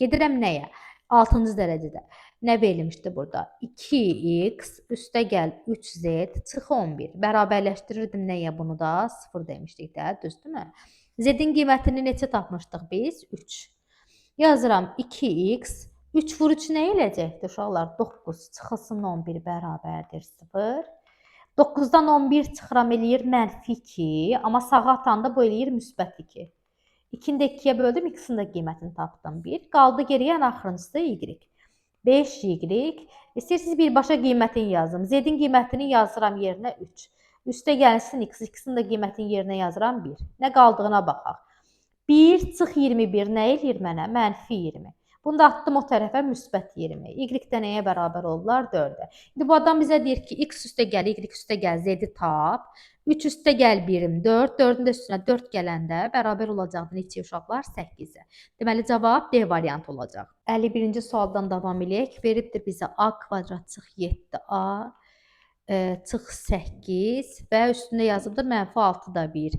Gedirəm nəyə? 6-cı dərəcədə. Nə verilmişdi burada? 2x üstə gəl 3z çıx 11. Bərabərləşdirirdim nəyə bunu da? 0 demişdik də, düzdürmü? Z-in qiymətini neçə tapmışdıq biz? 3. Yazıram 2x. 3 vur 3 nə eləyəcəkdir uşaqlar? 9 çıxılsın 11 bərabərdir 0. 9-dan 11 çıxıram eləyir -2. Amma sağa atanda bu eləyir müsbət 2. 2-ni də 2-yə böldüm, x-in də qiymətini tapdım 1. Qaldı geriyə ən axırıncısı y. 5y. İstəyirsiniz birbaşa qiymətini yazım. Z-in qiymətini yazıram yerinə 3. Üstə gəlsin x, x-in də qiymətini yerinə yazıram 1. Nə qaldığına baxaq. 1 çıx 21 nə eləyir mənə? -20. Bunu da atdım o tərəfə müsbət 20. Y-də nəyə bərabər olurlar? 4-ə. İndi bu adam bizə deyir ki, x üstə gəl, y üstə gəl, z-i tap. 3 üstə gəl 24, 4-ün də üstünə 4 gələndə bərabər olacaq neçə uşaqlar? 8-ə. Deməli, cavab D variantı olacaq. 51-ci sualdan davam edək. Veribdir bizə a kvadrat çıx 7a çıx 8 və üstündə yazılıbdır -6 da 1.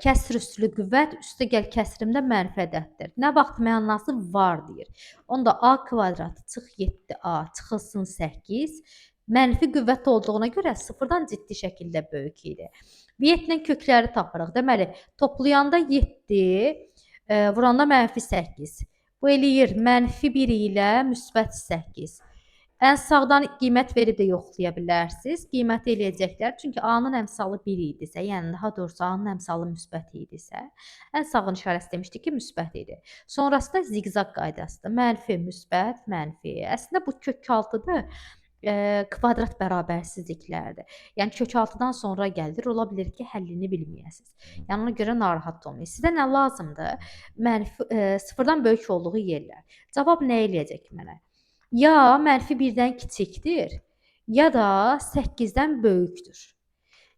Kəsr üslü qüvvət üstə gəl kəsrimdə mənfi ədəddir. Nə vaxt mənası var deyir. Onda a kvadrat çıx 7a çıxılsın 8 mənfi qüvvət olduğuna görə sıfırdan ciddi şəkildə böyük idi. Vietlə kökləri tapırıq. Deməli, toplayanda 7, vuranda -8. Bu eləyir -1 ilə müsbət 8. Ən sağdan qiymət verib də yoxlaya bilərsiniz. Qiyməti eləyəcəklər. Çünki A-nın əmsalı 1 idisə, yəni daha doğrusu A-nın əmsalı müsbət idisə, ən sağın işarəsi demişdi ki, müsbət idi. Sonrasında ziqzaq qaydasıdır. Mənfi, müsbət, mənfi. Əslində bu kök 6-dır. Kvadrat bərabərsizliklərdir. Yəni kök 6-dan sonra gəlir. Ola bilər ki, həllini bilməyəsiniz. Yəni ona görə narahat olmayın. Sizə nə lazımdır? Mənfi sıfırdan böyük olduğu yerlər. Cavab nə eləyəcək mənə? Ya -1-dən kiçikdir, ya da 8-dən böyükdür.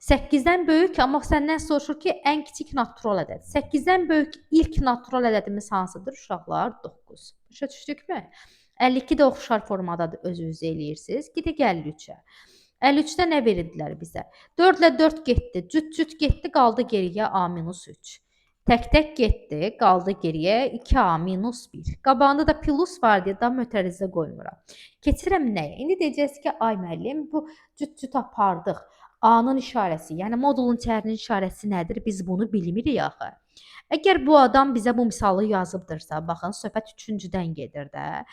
8-dən böyük, amma səndən soruşur ki, ən kiçik natural ədəd. 8-dən böyük ilk natural ədədimiz hansıdır uşaqlar? 9. Başa düşdükmü? 52 də oxşar formadadır, özünüz eləyirsiniz. Gedək 53-ə. 53-də nə verirdilər bizə? 4 ilə 4 getdi, cüt-cüt getdi, qaldı geriyə A-3. Tək-tək getdi, qaldı geriyə 2A-1. Qabağında da plus var deyə da mötərizə qoymuram. Keçirəm nəyə? İndi deyəcəksiniz ki, ay müəllim, bu cüt-cüt apardıq. A-nın işarəsi, yəni modulun içərinin işarəsi nədir? Biz bunu bilmirik axı. Əgər bu adam bizə bu misalı yazıbdırsa, baxın, söhbət 3-cüdən gedir də.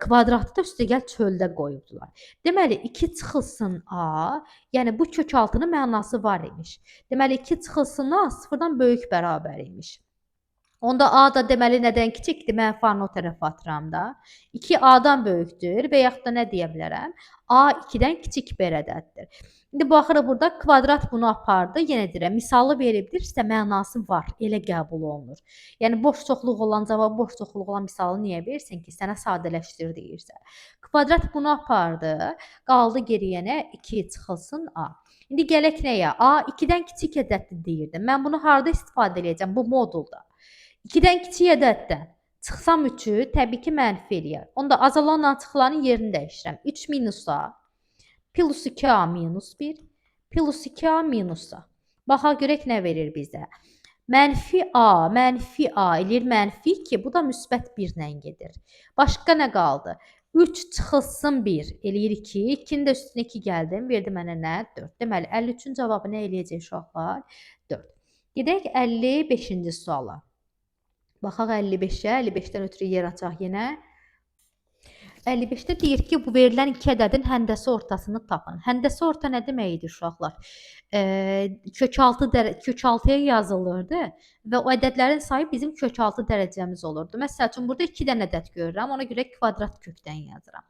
Kvadratı da üstəgəl çöldə qoyubdular. Deməli, 2 çıxılsın A, yəni bu kök 6-nın mənası var imiş. Deməli, 2 çıxılsın A sıfırdan böyük bərabər imiş. Onda A da deməli nədən kiçikdir? Mən fanı o tərəfə atıram da. 2 A-dan böyükdür və yaxud da nə deyə bilərəm? A 2-dən kiçik bir ədəddir. İndi baxırıq burada kvadrat bunu apardı. Yenə deyirəm, misalı veribdirsə mənası var, elə qəbul olunur. Yəni boş çoxluq olan cavab, boş çoxluq olan misalı niyə versin ki, sənə sadələşdir deyirsə. Kvadrat bunu apardı, qaldı geriyə nə? 2 çıxılsın A. İndi gələk nəyə? A 2-dən kiçik ədəddir deyirdim. Mən bunu harda istifadə edəcəm? Bu modulda. 2-dən kiçik ədəddən çıxsam 3-ü təbii ki, mənfi eləyər. Onda azalanla çıxılanın yerini dəyişirəm. 3 minus A plus 2A minus 1 plus 2A minus A. Baxaq görək nə verir bizə. Mənfi A eləyir mənfi 2. Bu da müsbət 1 ilə gedir. Başqa nə qaldı? 3 çıxılsın 1 eləyir 2. 2-nin də üstünə 2 gəldim. Verdi mənə nə? 4. Deməli, 53-ün cavabı nə eləyəcək uşaqlar? 4. Gedək 55-ci suala. Baxaq 55-ə. 55-dən ötürü yer açaq yenə. 55-də deyir ki, bu verilən iki ədədin həndəsi ortasını tapın. Həndəsi orta nə deməkdir uşaqlar? Kök 6-ya yazılırdı və o ədədlərin sayı bizim kök 6 dərəcəmiz olurdu. Məsəl üçün, burada 2 dənə ədəd görürəm, ona görə kvadrat kökdən yazıram.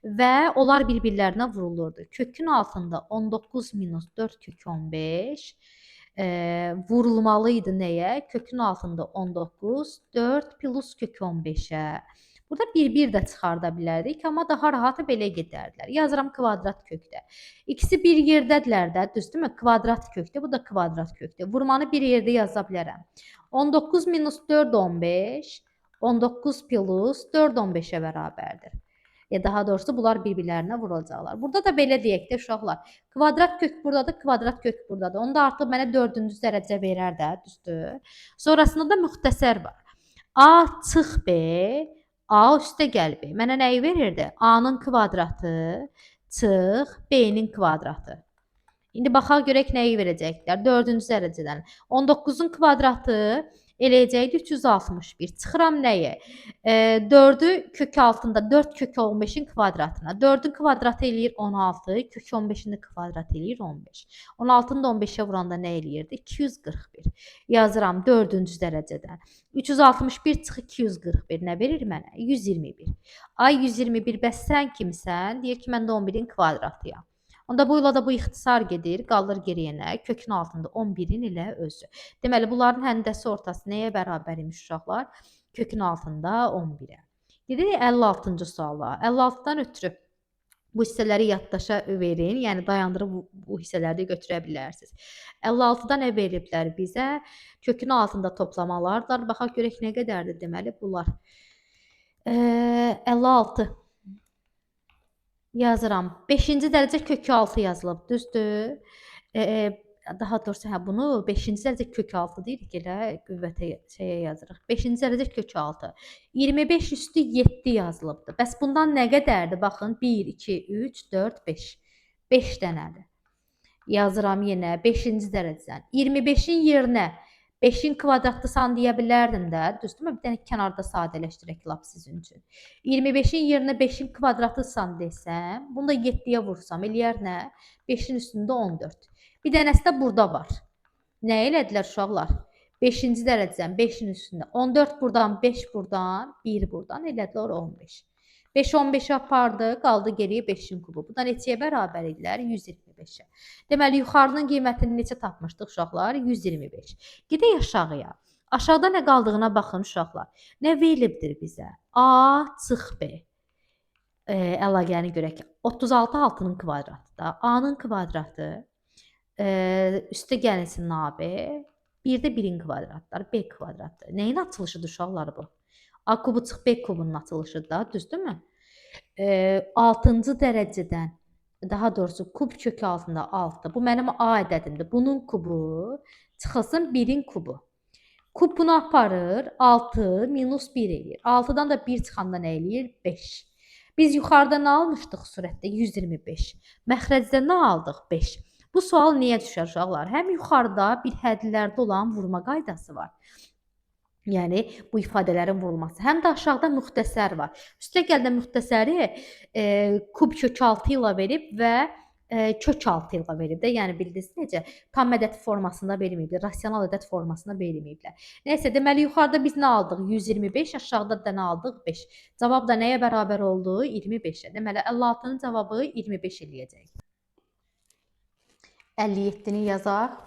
Və onlar bir-birlərinə vurulurdu. Kökün altında 19 minus 4 kök 15 vurulmalı idi nəyə? Kökün altında 19, 4 plus kök 15-ə. Burada bir də çıxarda bilərdik, amma daha rahat belə gedərdilər. Yazıram kvadrat kökdə. İkisi bir yerdədirlər də, düzdürmü? Kvadrat kökdə, bu da kvadrat kökdə. Vurmanı bir yerdə yaza bilərəm. 19 minus 4, 15. 19 plus 4, 15-ə bərabərdir. Daha doğrusu bunlar bir-birlərinə vurulacaqlar. Burada da belə deyək də uşaqlar. Kvadrat kök buradadır, kvadrat kök buradadır. Onda artıq mənə 4-cü dərəcə verər də, düzdür? Sonrasında da müxtəsər var. A çıx B. A üstə gəl B. Mənə nəyi verirdi? A-nın kvadratı çıx B-nin kvadratı. İndi baxaq görək nəyi verəcəklər. 4-cü dərəcədən. 19-un kvadratı eləyəcəkdir 361. Çıxıram nəyə? 4-ü kök altında 4 kök 15-in kvadratına. 4-ün kvadratı eləyir 16, kök 15-in kvadratı eləyir 15. 16-nı da 15-ə vuranda nə eləyirdi? 241. Yazıram 4-cü dərəcədən. 361 çıx 241 nə verir mənə? 121. Ay 121, bəs sən kimsən? Deyir ki, mən də 11-in kvadratıyam. Onda bu ilə də bu ixtisar gedir, qalır geriyə nə? Kökün altında 11-in ilə özü. Deməli, bunların həndəsi ortası nəyə bərabər imiş uşaqlar? kökün altında 11-ə. Gedirik 56-cı suala. 56-dan ötürü bu hissələri yaddaşa verin. Yəni dayandırıb bu hissələri də götürə bilərsiniz. 56-da nə veriblər bizə? Kökün altında toplamalardır. Baxaq görək nə qədərdir deməli bunlar. 56 yazıram. 5-ci dərəcə kökü 6 yazılıb, düzdür? Daha doğrusu bunu 5-ci dərəcə kök 6 deyirik, elə qüvvətə şeyə yazırıq. 5-ci dərəcə kök 6. 25 üstü 7 yazılıbdır. Bəs bundan nə qədərdir? Baxın 1, 2, 3, 4, 5. 5 dənədir. Yazıram yenə 5-ci dərəcədən. 25-in yerinə 5-in kvadratlı san deyə bilərdim də. Düzdürmü? Bir dənə kənarda sadələşdirək lap sizin üçün. 25-in yerinə 5-in kvadratlı san desəm, bunu da 7-yə vursam eləyər nə? 5-in üstündə 14. Bir dənəsi də burada var. Nə elədilər uşaqlar? 5-ci dərəcədən 5-in üstündə 14 buradan, 5 buradan, 1 buradan elədilər 15. 5 15-i apardı, qaldı geriyə 5-in kubu. Bu da neçəyə bərabər idilər? 125-ə. Deməli, yuxarının qiymətini neçə tapmışdıq uşaqlar? 125. Gedək aşağıya. Aşağıda nə qaldığına baxın uşaqlar. Nə verilibdir bizə? A çıx B. Əlaqəni görək. 36 6-nın kvadratı da. A-nın kvadratı üstə gəlsin AB. Bir də 1-in kvadratları. B kvadratı. Nəyin açılışıdır uşaqlar bu? A kubu çıx B kubunun açılışıdır da. Düzdürmü? 6-cı dərəcədən, daha doğrusu kub kökü altında 6. Bu mənim A ədədimdir. Bunun kubu çıxılsın 1-in kubu. Kub bunu aparır. 6 minus 1 eləyir. 6-dan da 1 çıxanda nə eləyir? 5. Biz yuxarıda nə almışdıq surətdə? 125. Məxrəcdə nə aldıq? 5. Bu sual niyə düşər uşaqlar? Həm yuxarıda bir hədlərdə olan vurma qaydası var. Yəni bu ifadələrin vurulması. Həm də aşağıda müxtəsər var. Üstəgəl də müxtəsəri kub kök 6 ilə verib və kök 6 ilə verib də. Yəni bildiniz necə? Tam ədəd formasında verməyiblər, rasional ədəd formasında verməyiblər. Nəysə, deməli yuxarıda biz nə aldıq? 125, aşağıda da nə aldıq? 5. Cavab da nəyə bərabər oldu? 25-ə. Deməli 56-nın cavabı 25 eləyəcək. 57-ni yazaq.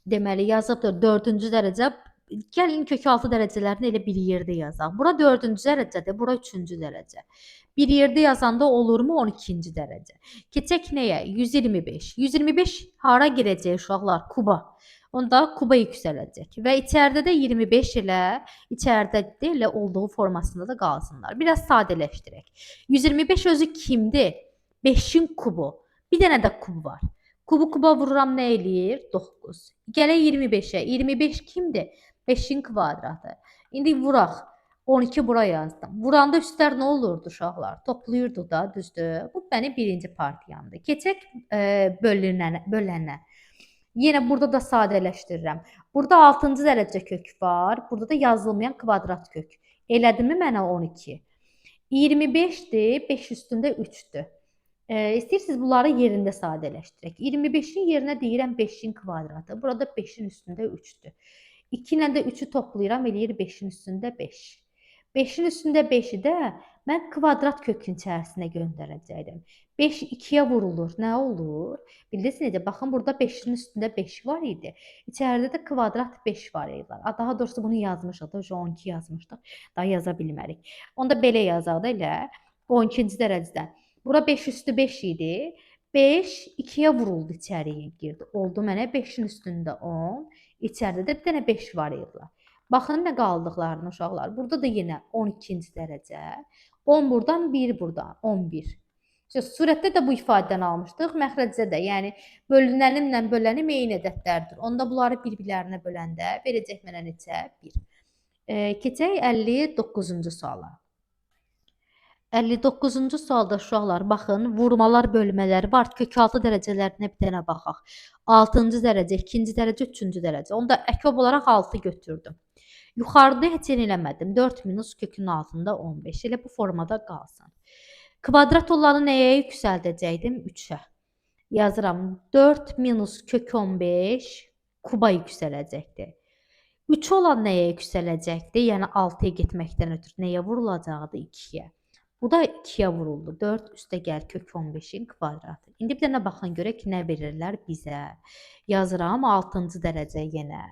Deməli yazıbdır 4-cü dərəcə. Gəlin kök 6 dərəcələrini elə bir yerdə yazaq. Bura 4-cü dərəcədir, bura 3-cü dərəcə. Bir yerdə yazanda olurmu 12-ci dərəcə? Keçək nəyə? 125. 125 hara girəcək uşaqlar? Kuba. Onda kuba yüksələcək. Və içəridə də 25 ilə içəridə də elə olduğu formasında da qalsınlar. Biraz sadələşdirək. 125 özü kimdir? 5-in kubu. Bir dənə də kub var. Kubu kuba vururam nə eləyir? 9. Gələk 25-ə. 25 kimdir? 5-in kvadratı. İndi vuraq. 12 bura yazdım. Vuranda üstlər nə olurdu uşaqlar? Toplayırdı da, düzdür? Bu mənim birinci partiyamdır. Keçək bölənə. Yenə burada da sadələşdirirəm. Burada 6-cı dərəcə kök var. Burada da yazılmayan kvadrat kök. Elədimi mənə 12? 25-dir, 5 üstündə 3-dür. İstəyirsiniz bunları yerində sadələşdirək. 25-in yerinə deyirəm 5-in kvadratı. Burada 5-in üstündə 3-dür. 2 ilə də 3-ü toplayıram, eləyir 5-in üstündə 5. 5-in üstündə 5-i də mən kvadrat kökün içərisinə göndərəcəkdim. 5 2-yə vurulur. Nə olur? Bildiniz necə? Baxın, burada 5-in üstündə 5 var idi. İçəridə də kvadrat 5 var idi. Daha doğrusu bunu yazmışıq da, 12 yazmışdıq. Daha yaza bilmərik. Onda belə yazaq da elə 12-ci dərəcədən. Bura 5 üstü 5 idi. 5 2-yə vuruldu, içəriyə girdi. Oldu mənə 5-in üstündə 10. İçəridə də bir dənə 5 var idi. Baxın nə qaldıqlarını uşaqlar. Burada da yenə 12-ci dərəcə. 10 buradan, 1 buradan, 11. Surətdə də bu ifadədən almışdıq. Məxrəcdə də, yəni bölünənimlə bölənim eyni ədədlərdir. Onda bunları bir-birlərinə böləndə verəcək mənə neçə? 1. Keçək 59-cu suala. 59-cu sualda uşaqlar, baxın, vurmalar, bölmələri var. Kök 6 dərəcələrinə bir dənə baxaq. 6-cı dərəcə, 2-ci dərəcə, 3-cü dərəcə. Onda əkab olaraq 6 götürdüm. Yuxarıda heç eləmədim. 4 minus kökün altında 15. Elə bu formada qalsın. Kvadrat olanı nəyə yüksəldəcəkdim? 3-ə. Yazıram. 4 minus kök 15 kuba yüksələcəkdir. 3 olan nəyə yüksələcəkdir? Yəni 6-ya getməkdən ötürü nəyə vurulacaqdı? 2-yə. Bu da 2-yə vuruldu. 4 üstə gəl kök 15-in kvadratı. İndi bir dənə baxın görək nə verirlər bizə. Yazıram 6-cı dərəcə yenə.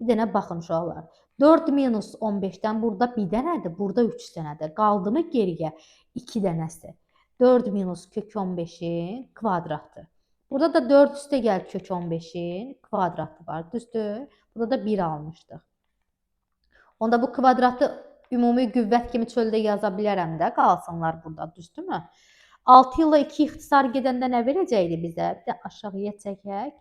Bir dənə baxın uşaqlar. 4 minus 15'dən burada bir dənədir, burada 3 dənədir. Qaldı mı geriyə 2 dənəsi? 4 minus kök 15'in kvadratı. Burada da 4 üstə gəl kök 15'in kvadratı var, düzdür? Burada da 1 almışdıq. Onda bu kvadratı ümumi qüvvət kimi çöldə yaza bilərəm də, qalsınlar burada, düzdürmü? 6 ilə 2 ixtisar gedəndə nə verəcəkdi bizə? Bir də aşağıya çəkək.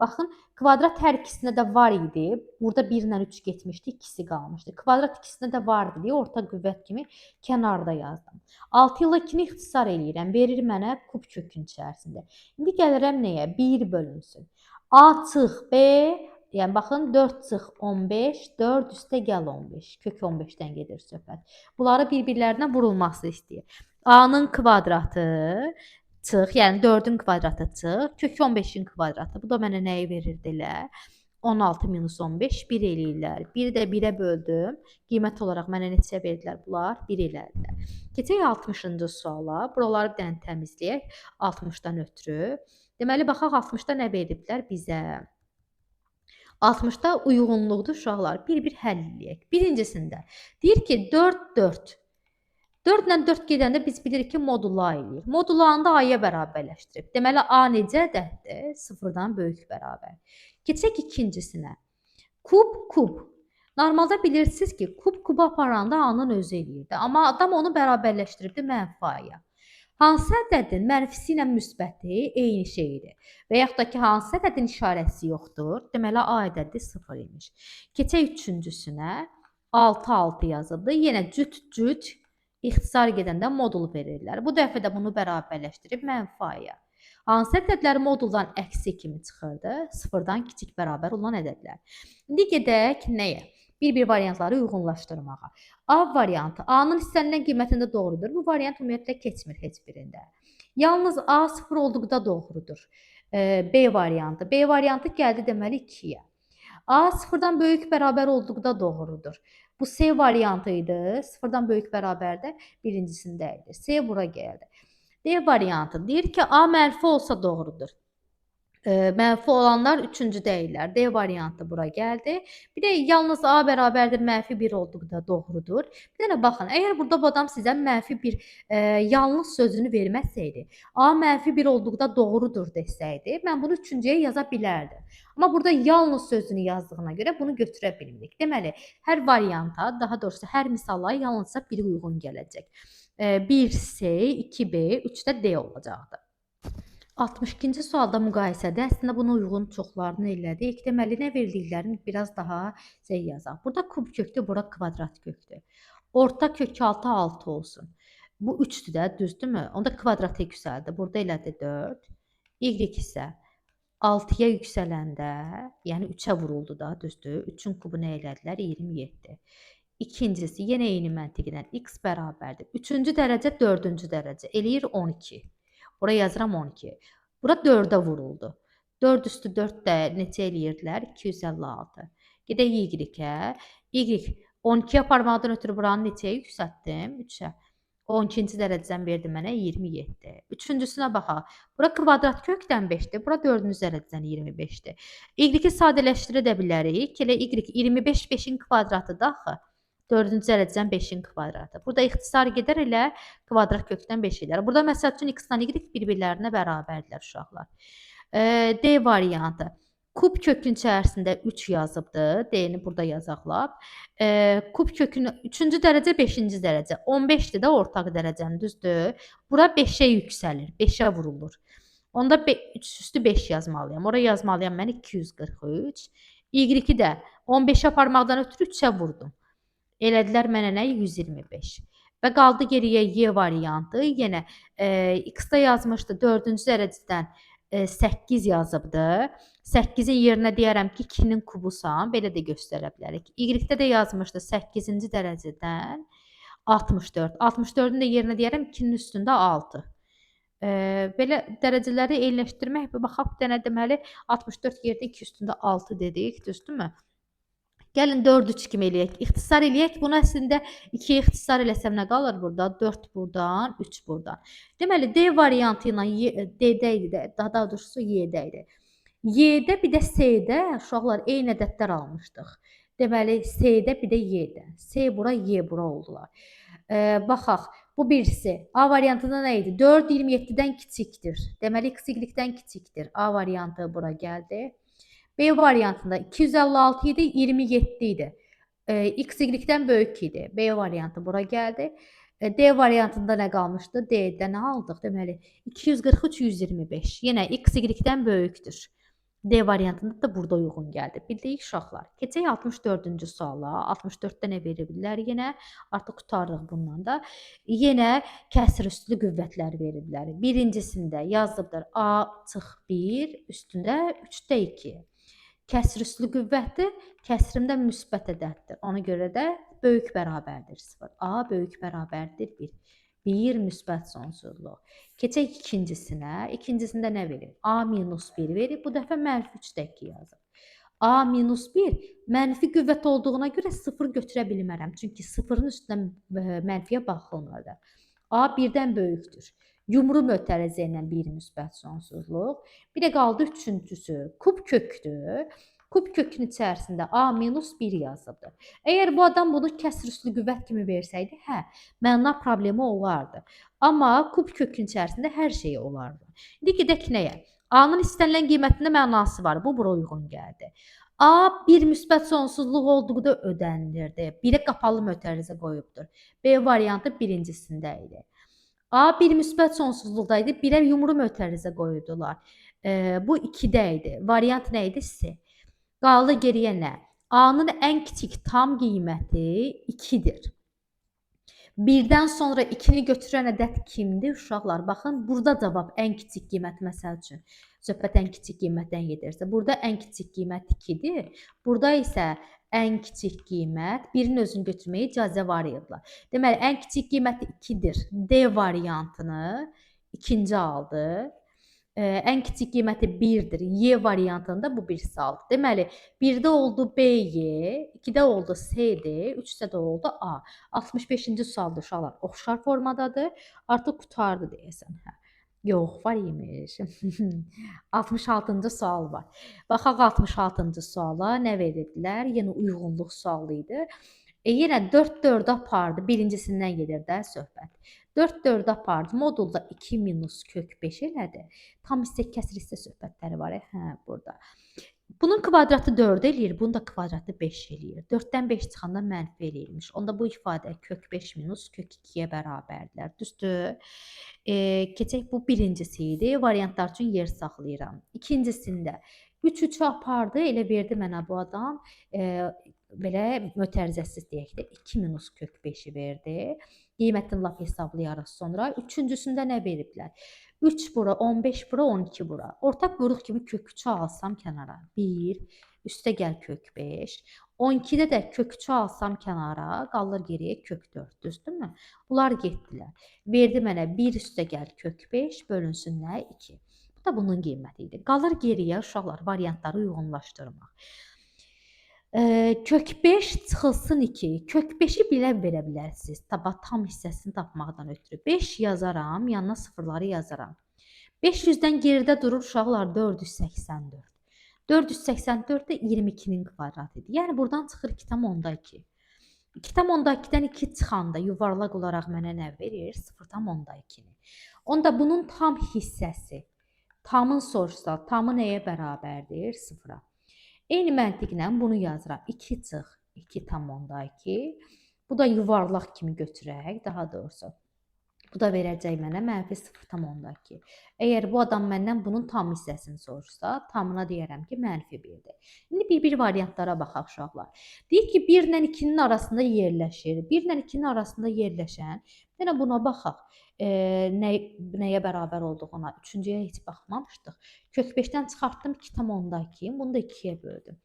Baxın, kvadrat hər ikisində də var idi. Burada 1 ilə 3 getmişdi, ikisi qalmışdı. Kvadrat ikisində də vardı deyə orta qüvvət kimi kənarda yazdım. 6 ilə 2-ni ixtisar eləyirəm, verir mənə kub kökün içərisində. İndi gəlirəm nəyə? 1 bölünsün. A çıx B, yəni baxın 4 çıx 15, 4 üstə gəl 15. Kök 15-dən gedir söhbət. Bunları bir-birlərinə vurulması istəyir. A-nın kvadratı çıx, yəni 4-ün kvadratı çıx, kök 15-in kvadratı. Bu da mənə nəyi verirdi elə? 16 minus 15 1 eləyirlər. 1-i də 1-ə böldüm. Qiymət olaraq mənə neçə verdilər bunlar? 1 elədilər. Keçək 60-cı suala. Buraları bir dənə təmizləyək 60-dan ötürü. Deməli, baxaq 60-da nə veriblər bizə? 60'da uyğunluqdur uşaqlar. Bir-bir həll eləyək. Birincisində deyir ki 4, 4. 4 ilə 4 gedəndə biz bilirik ki modula eləyir. Modulanı da A-ya bərabərləşdirib. Deməli A necə ədəddir? 0-dan böyük bərabər. Keçək ikincisinə. Kub, kub. Normalda bilirsiniz ki kub kuba aparanda A-nın özü eləyirdi. Amma adam onu bərabərləşdiribdi mənfi A-ya. Hansı ədədin mənfisi ilə müsbəti eyni şeydir? Və yaxud da ki, hansı ədədin işarəsi yoxdur? Deməli, A ədədi 0 imiş. Keçək üçüncüsünə. 6, 6 yazıldı. Yenə cüt ixtisar gedəndə modul verirlər. Bu dəfə də bunu bərabərləşdirib mənfi A-ya. Hansı ədədlər moduldan əksi kimi çıxırdı? 0-dan kiçik bərabər olan ədədlər. İndi gedək nəyə? Bir-bir variantları uyğunlaşdırmağa. A variantı. A-nın istənilən qiymətində doğrudur. Bu variant ümumiyyətlə keçmir heç birində. Yalnız A 0 olduqda doğrudur. B variantı. B variantı gəldi deməli 2-yə. A 0-dan böyük bərabər olduqda doğrudur. Bu C variantı idi. 0-dan böyük bərabərdə birincisində idi. C bura gəldi. D variantı deyir ki A mənfi olsa doğrudur. Mənfi olanlar üçüncü deyirlər. D variantı bura gəldi. Bir də yalnız A bərabərdir mənfi 1 olduqda doğrudur. Bir dənə baxın, əgər burada bu adam sizə mənfi 1 yalnız sözünü verməsəydi, A mənfi 1 olduqda doğrudur desəydi, mən bunu üçüncüyə yaza bilərdim. Amma burada yalnız sözünü yazdığına görə bunu götürə bilmirik. Deməli, hər varianta, daha doğrusu hər misala yalnızca biri uyğun gələcək. 1C, 2B, 3 də D olacaqdır. 62-ci sualda müqayisədə əslində buna uyğun çoxlarını elədik. Deməli, nə verdiklərini biraz daha yazaq. Burada kub kökdür, bura kvadrat kökdür. Orta kök 6, 6 olsun. Bu 3'dür də, düzdürmü? Onda kvadrata yüksəldi. Burada elədi 4. Y isə 6-ya yüksələndə, yəni 3'ə vuruldu da, düzdür? 3'ün kubu nə elədilər? 27. İkincisi, yenə eyni məntiqlə x bərabərdir. 3-cü dərəcə, 4-cü dərəcə eləyir 12. Buraya yazıram 12. Bura 4'ə vuruldu. 4 üstü 4 də neçə eləyirdilər? 256. Gedək Y-ə. Y 12 aparmaqdan ötürü buranı neçəyə yüksəltdim? 3'ə. 12-ci dərəcədən verdi mənə 27. Üçüncüsünə baxaq. Bura kvadrat kökdən 5'dir. Bura 4-cü dərəcədən 25'dir. Y-i sadələşdirə də bilərik. Elə Y 25 5'in kvadratıdır axı. 4-cü dərəcədən 5'in kvadratı. Burada ixtisar gedər elə kvadrat kökdən 5 edər. Burada məsəl üçün x-dan y bir-birlərinə bərabərdirlər uşaqlar. D variantı. Kub kökün içərisində 3 yazıbdır. D-ni burada yazaqlar. Kub kökün 3-cü dərəcə 5-ci dərəcə. 15'dir də ortaq dərəcənin, düzdür? Bura 5'ə yüksəlir. 5'ə vurulur. Onda 3 üstü 5 yazmalıyam. Oraya yazmalıyam mən 243. Y-i də 15 aparmaqdan ötürü 3'ə vurdum. Elədilər mənə nə? 125. Və qaldı geriyə Y variantı. Yenə x-da yazmışdı 4-cü dərəcədən 8 yazıbdı. 8'in yerinə deyərəm ki 2'nin kubusan. Belə də göstərə bilərik. Y-də də yazmışdı 8-ci dərəcədən 64. 64'ün də yerinə deyərəm 2'nin üstündə 6. Belə dərəcələri eyniləşdirmək baxaq bir dənə deməli 64 yerdə 2 üstündə 6 dedik, düzdürmü? Gəlin 4-3 kimi eləyək. İxtisar eləyək. Bunu əslində 2-yə ixtisar eləsəm nə qalır burada? 4 buradan, 3 buradan. Deməli, D variantı ilə D-də idi də, daha doğrusu Y-də idi. Y-də bir də C-də uşaqlar eyni ədədlər almışdıq. Deməli, S-də bir də Y-də. S bura, Y bura oldular. Baxaq. Bu birisi. A variantında nə idi? 4 27-dən kiçikdir. Deməli, x-dən kiçikdir. A variantı bura gəldi. B variantında 256 idi, 27 idi. X-dən böyük idi. B variantı bura gəldi. D variantında nə qalmışdı? D-də nə aldıq? Deməli, 243, 125. Yenə x-dən böyükdür. D variantında da burada uyğun gəldi. Bildik uşaqlar. Keçək 64-cü suala. 64-də nə veriblər? Yenə artıq qurtardıq bundan da. Yenə kəsr üslü qüvvətlər veriblər. Birincisində yazılıbdır A çıx 1 üstündə 3-də 2. Kəsr üslü qüvvətdir. Kəsrində müsbət ədəddir. Ona görə də böyük bərabərdir 0. A böyük bərabərdir 1. 1 müsbət sonsuzluq. Keçək ikincisinə. İkincisində nə verir? A minus 1 verir. Bu dəfə mənfi 3-də 2 yazır. A minus 1 mənfi qüvvət olduğuna görə 0 götürə bilmərəm. Çünki 0-ın üstünə mənfiyə baxılmır da. A 1-dən böyükdür. Yumru mötərizə ilə 1 müsbət sonsuzluq. Bir də qaldı üçüncüsü. Kub kökdür. Kub kökün içərisində A minus 1 yazıldı. Əgər bu adam bunu kəsr üslü qüvvət kimi versəydi, hə, məna problemi olardı. Amma kub kökün içərisində hər şey olardı. İndi gedək nəyə? A-nın istənilən qiymətində mənası var. Bu bura uyğun gəldi. A bir müsbət sonsuzluq olduğu ödənilirdi. 1-ə qapalı mötərizə qoyubdur. B variantı birincisində idi. A bir müsbət sonsuzluqdaydı. 1-ə yumru mötərizə qoyurdular. Bu 2-də idi. Variant nə idi? C. Qaldı geriyə nə? A-nın ən kiçik tam qiyməti 2-dir. 1-dən sonra 2-ni götürən ədəd kimdir? Uşaqlar, baxın, burada cavab ən kiçik qiymət, məsəl üçün. Söhbət ən kiçik qiymətdən gedirsə. Burada ən kiçik qiymət 2-dir. Burada isə ən kiçik qiymət 1-in özünü götürməyə icazə var idilər. Deməli, ən kiçik qiyməti 2-dir. D variantını ikinci aldı. Ən kiçik qiyməti 1-dir. Y variantında bu birisi aldı. Deməli, 1-də oldu B-Y, 2-də oldu C-D, 3-də də oldu A. 65-ci sualda uşaqlar oxşar formadadır. Artıq qurtardı deyəsən. Hə. Yox, var imiş. 66-cı sual var. Baxaq 66-cı suala nə veribdilər? Yenə uyğunluq sualı idi. Yenə 4-4 apardı. Birincisindən gedir də söhbət. 4-4 apardı. Modulda 2 minus kök 5 elədi. Tam hissə kəsr hissə söhbətləri var. Hə, burada. Bunun kvadratı 4 eləyir. Bunun da kvadratı 5 eləyir. 4-dən 5 çıxanda mənfi eləyirmiş. Onda bu ifadə kök 5 minus kök 2-yə bərabərdirlər. Düzdür? Keçək bu birincisi idi. Variantlar üçün yer saxlayıram. İkincisində 3-3 apardı. Elə verdi mənə bu adam. Belə mötərizəsiz deyək də 2 minus kök 5-i verdi. Qiymətini lap hesablayarıq sonra. Üçüncüsündə nə veriblər? 3 bura, 15 bura, 12 bura. Ortaq buyruq kimi kök 3-ü alsam kənara. 1, üstə gəl kök 5. 12-də də kök 3-ü alsam kənara, qalır geriyə kök 4. Düzdürmü? Bunlar getdilər. Verdi mənə 1 üstə gəl kök 5 bölünsün nə? 2. Bu da bunun qiyməti idi. Qalır geriyə uşaqlar variantları uyğunlaşdırmaq. Kök 5 çıxılsın 2. Kök 5-i belə verə bilərsiniz. Tam hissəsini tapmaqdan ötürü. 5 yazaram, yanına sıfırları yazaram. 500-dən geridə durur uşaqlar 484. 484 də 22-nin kvadratıdır. Yəni buradan çıxır 2,2. 2,2-dən 2 çıxanda yuvarlaq olaraq mənə nə verir? 0,2-ni. Onda bunun tam hissəsi. Tamın soruşsa, tamı nəyə bərabərdir? 0-a. Eyni məntiqlə bunu yazıram. 2 çıx 2,2. Bu da yuvarlaq kimi götürək, daha doğrusu. Bu da verəcək mənə mənfi 0,2. Əgər bu adam məndən bunun tam hissəsini soruşsa, tamına deyərəm ki, mənfi 1-dir. İndi bir variantlara baxaq uşaqlar. Deyir ki, 1 ilə 2-nin arasında yerləşir. 1 ilə 2-nin arasında yerləşən, yenə buna baxaq. Nəyə bərabər olduğuna. Üçüncüyə heç baxmamışdıq. Kök 5-dən çıxartdım 2,2. Bunu da 2-yə böldüm.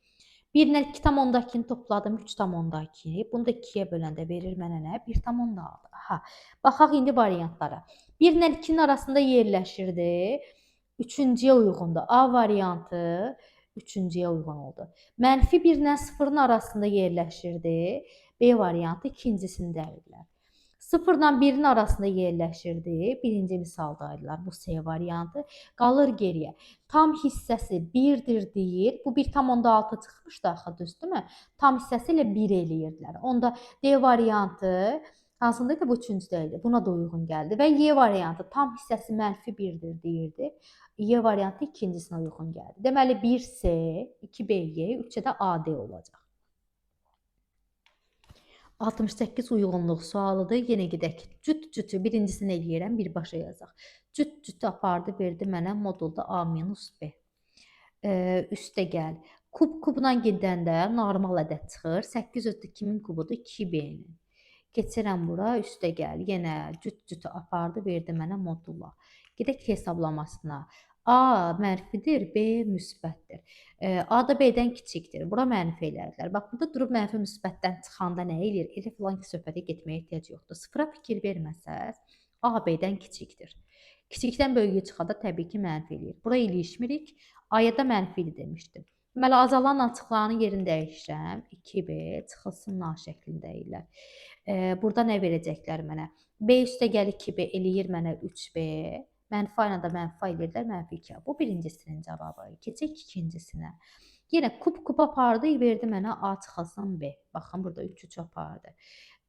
1 ilə 2,2-ni topladım 3,2. Bunu da 2-yə böləndə verir mənə nə? 1,6. Ha. Baxaq indi variantlara. 1 ilə 2-nin arasında yerləşirdi. Üçüncüyə uyğundur. A variantı üçüncüyə uyğun oldu. Mənfi 1 ilə 0-ın arasında yerləşirdi. B variantı ikincisindədirlər. 0-dan 1-in arasında yerləşirdi. Birinci misaldaydılar bu C variantı. Qalır geriyə. Tam hissəsi 1-dir deyir. Bu 1,6 çıxmışdı axı, düzdürmü? Tam hissəsi ilə 1 eləyirdilər. Onda D variantı hansındaydı? Bu üçüncüdə idi. Buna da uyğun gəldi. Və Y variantı tam hissəsi -1-dir deyirdi. Y variantı ikincisinə uyğun gəldi. Deməli 1C, 2BY, 3-ə də AD olacaq. 68 uyğunluq sualıdır. Yenə gedək. Cüt-cütü birincisini eləyirəm, birbaşa yazaq. Cüt-cütü apardı, verdi mənə modulda A-B. Üstə gəl. Kub-kubla gedəndə normal ədəd çıxır. 8 + 2-in kubudur 2B-nin. Keçirəm bura, üstə gəl. Yenə cüt-cütü apardı, verdi mənə modula. Gedək hesablamasına. A mənfidir, B müsbətdir. A da B-dən kiçikdir. Bura mənfi elədilər. Bax, burada durub mənfi müsbətdən çıxanda nə eləyir? Elə filan ki, söhbətə getməyə ehtiyac yoxdur. Sıfıra fikir verməsəz, A B-dən kiçikdir. Kiçikdən böyüyə çıxanda təbii ki, mənfi eləyir. Bura ilişmirik. A-ya da mənfidir demişdim. Deməli, azalan açıqlarının yerini dəyişirəm. 2B çıxılsın na şəklində ilə. Burada nə verəcəklər mənə? B üstə gəl 2B eləyir mənə 3B. Mənfi ilə də mənfi eləyirlər, -2. Bu birincisinin cavabı. Keçək ikincisinə. Yenə kub apardı, verdi mənə A çıxılsın B. Baxın, burada 3 apardı.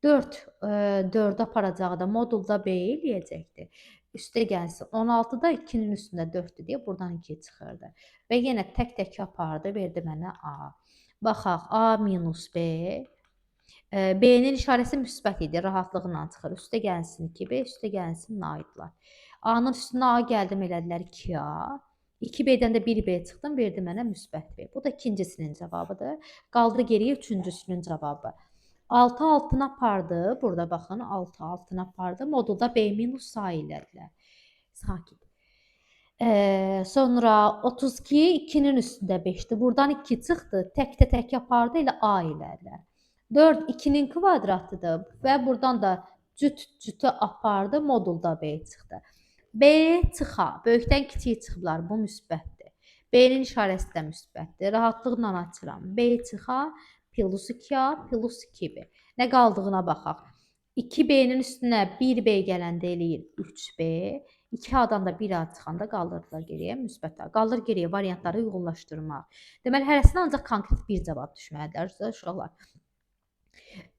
4 aparacağı da modulda B eləyəcəkdir. Üstə gəlsin. 16-da 2-nin üstündə 4-dür deyə buradan 2 çıxırdı. Və yenə tək-tək apardı, verdi mənə A. Baxaq, A minus B. B-nin işarəsi müsbət idi, rahatlıqla çıxır. Üstə gəlsin 2B, üstə gəlsin naidlər. A-nın üstünə A gəldim, elədilər 2A. 2B-dən də 1B çıxdım, verdi mənə müsbət B. Bu da ikincisinin cavabıdır. Qaldı geriyə üçüncüsünün cavabı. 6 altına apardı. Burada baxın, 6 altına apardı. Modulda B minus A elədilər. Sakit. Sonra 32 2-nin üstündə 5-dir. Buradan 2 çıxdı. Tək apardı, elə A elədilər. 4 2-nin kvadratıdır və buradan da cüt-cütü apardı, modulda B çıxdı. B çıx A. Böyükdən kiçik çıxıblar. Bu müsbətdir. B-nin işarəsi də müsbətdir. Rahatlıqla açıram. B çıx A plus 2A plus 2B. Nə qaldığına baxaq. 2B-nin üstünə 1B gələndə eləyir 3B. 2A-dan da 1A çıxanda qaldırdılar geriyə müsbət A. Qalır geriyə variantları uyğunlaşdırmaq. Deməli, hərəsinə ancaq konkret bir cavab düşməlidir uşaqlar.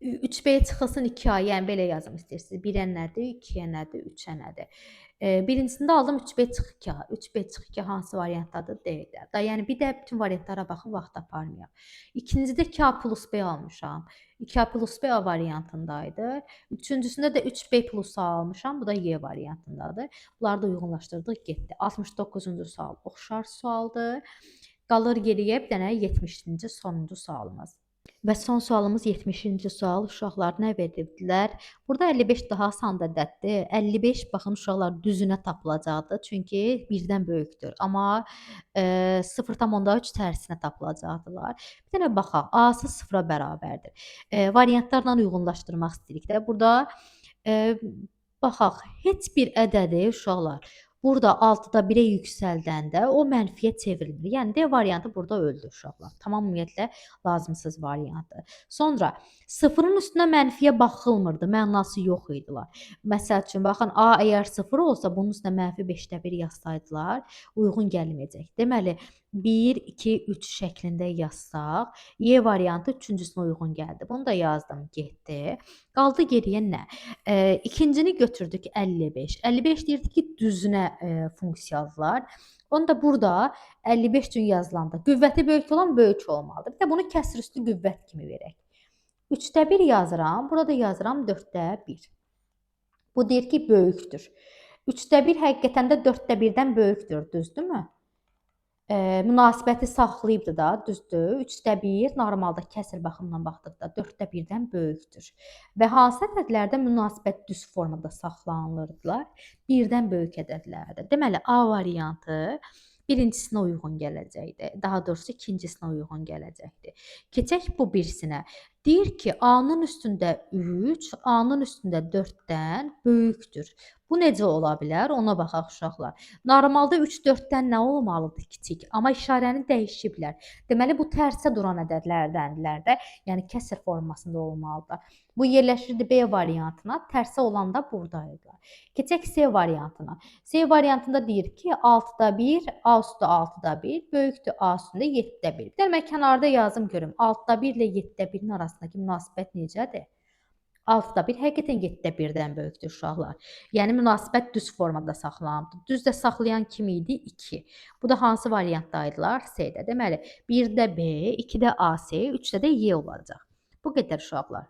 3B çıxılsın 2A, yəni belə yazım istəyirsiniz. 1-ə nədir, 2-yə nədir, 3-ə nədir? Birincisində aldım 3B çıx 2A. 3B çıx 2 hansı variantdadır? D-də. Yəni bir də bütün variantlara baxın, vaxt aparmayaq. İkincidə 2A plus B almışam. 2A plus B A variantındaydı. Üçüncüsündə də 3B plus A almışam. Bu da Y variantındadır. Bunları da uyğunlaşdırdıq, getdi. 69-cu sual oxşar sualdır. Qalır geriyə bir dənə 70-ci sonuncu sualımız. Və son sualımız 70-ci sual. Uşaqlar nə verdilər? Burada 55 daha asan ədəddir. 55 baxın uşaqlar düzünə tapılacaqdır. Çünki 1-dən böyükdür. Amma 0,3 tərsinə tapılacaqdılar. Bir dənə baxaq. A-sı 0-a bərabərdir. Variantlarla uyğunlaşdırmaq istəyirik də. Burada baxaq. Heç bir ədədi uşaqlar burada 6-da 1-ə yüksəldəndə o mənfiyə çevrilir. Yəni D variantı burada öldü uşaqlar. Tamam ümumiyyətlə lazımsız variantı. Sonra 0-ın üstünə mənfiyə baxılmırdı. Mənası yox idilər. Məsəl üçün baxın A əgər 0 olsa bunun üstünə -5-də 1 yazsaydılar uyğun gəlməyəcək. Deməli 1 2 3 şəklində yazsaq, Y variantı üçüncüsünə uyğun gəldi. Bunu da yazdım, getdi. Qaldı geriyə nə? İkincini götürdük 55. 55 deyirdi ki, düzünə funksiyalar. Onu da burada 55 üçün yazılanda qüvvəti böyük olan böyük olmalıdır. Bir də bunu kəsr üstü qüvvət kimi verək. 3-də 1 yazıram, burada yazıram 4-də 1. Bu deyir ki, böyükdür. 3-də 1 həqiqətən də 4-də 1-dən böyükdür, düzdürmü? Münasibəti saxlayıbdı da, düzdür. 3-də 1 normalda kəsr baxımından baxdıqda 4-də 1-dən böyükdür. Və hansı ədədlərdə münasibət düz formada saxlanılırdılar? 1-dən böyük ədədlərdə. Deməli, A variantı birincisinə uyğun gələcəkdir. Daha doğrusu ikincisinə uyğun gələcəkdir. Keçək bu birisinə. Deyir ki, A-nın üstündə 3, A-nın üstündə 4-dən böyükdür. Bu necə ola bilər? Ona baxaq uşaqlar. Normalda 3 4-dən nə olmalıdır? Kiçik. Amma işarəni dəyişiblər. Deməli bu tərsə duran ədədlərdəndirlər də, yəni kəsr formasında olmalıdır. Bu yerləşirdi B variantına, tərsə olanda buradaydılar. Keçək C variantına. C variantında deyir ki, 6-da 1, A üstü 6-da 1 böyükdür A üstündə 7-də 1. Bir də mən kənarda yazım görüm. 6-da 1 ilə 7-də 1-in arasındakı münasibət necədir? 6-da 1 həqiqətən 7-də 1-dən böyükdür uşaqlar. Yəni münasibət düz formada saxlanılıb. Düzdə saxlayan kim idi? 2. Bu da hansı variantdaydılar? C-də. Deməli, 1-də B, 2-də AC, 3-də də Y olacaq. Bu qədər uşaqlar.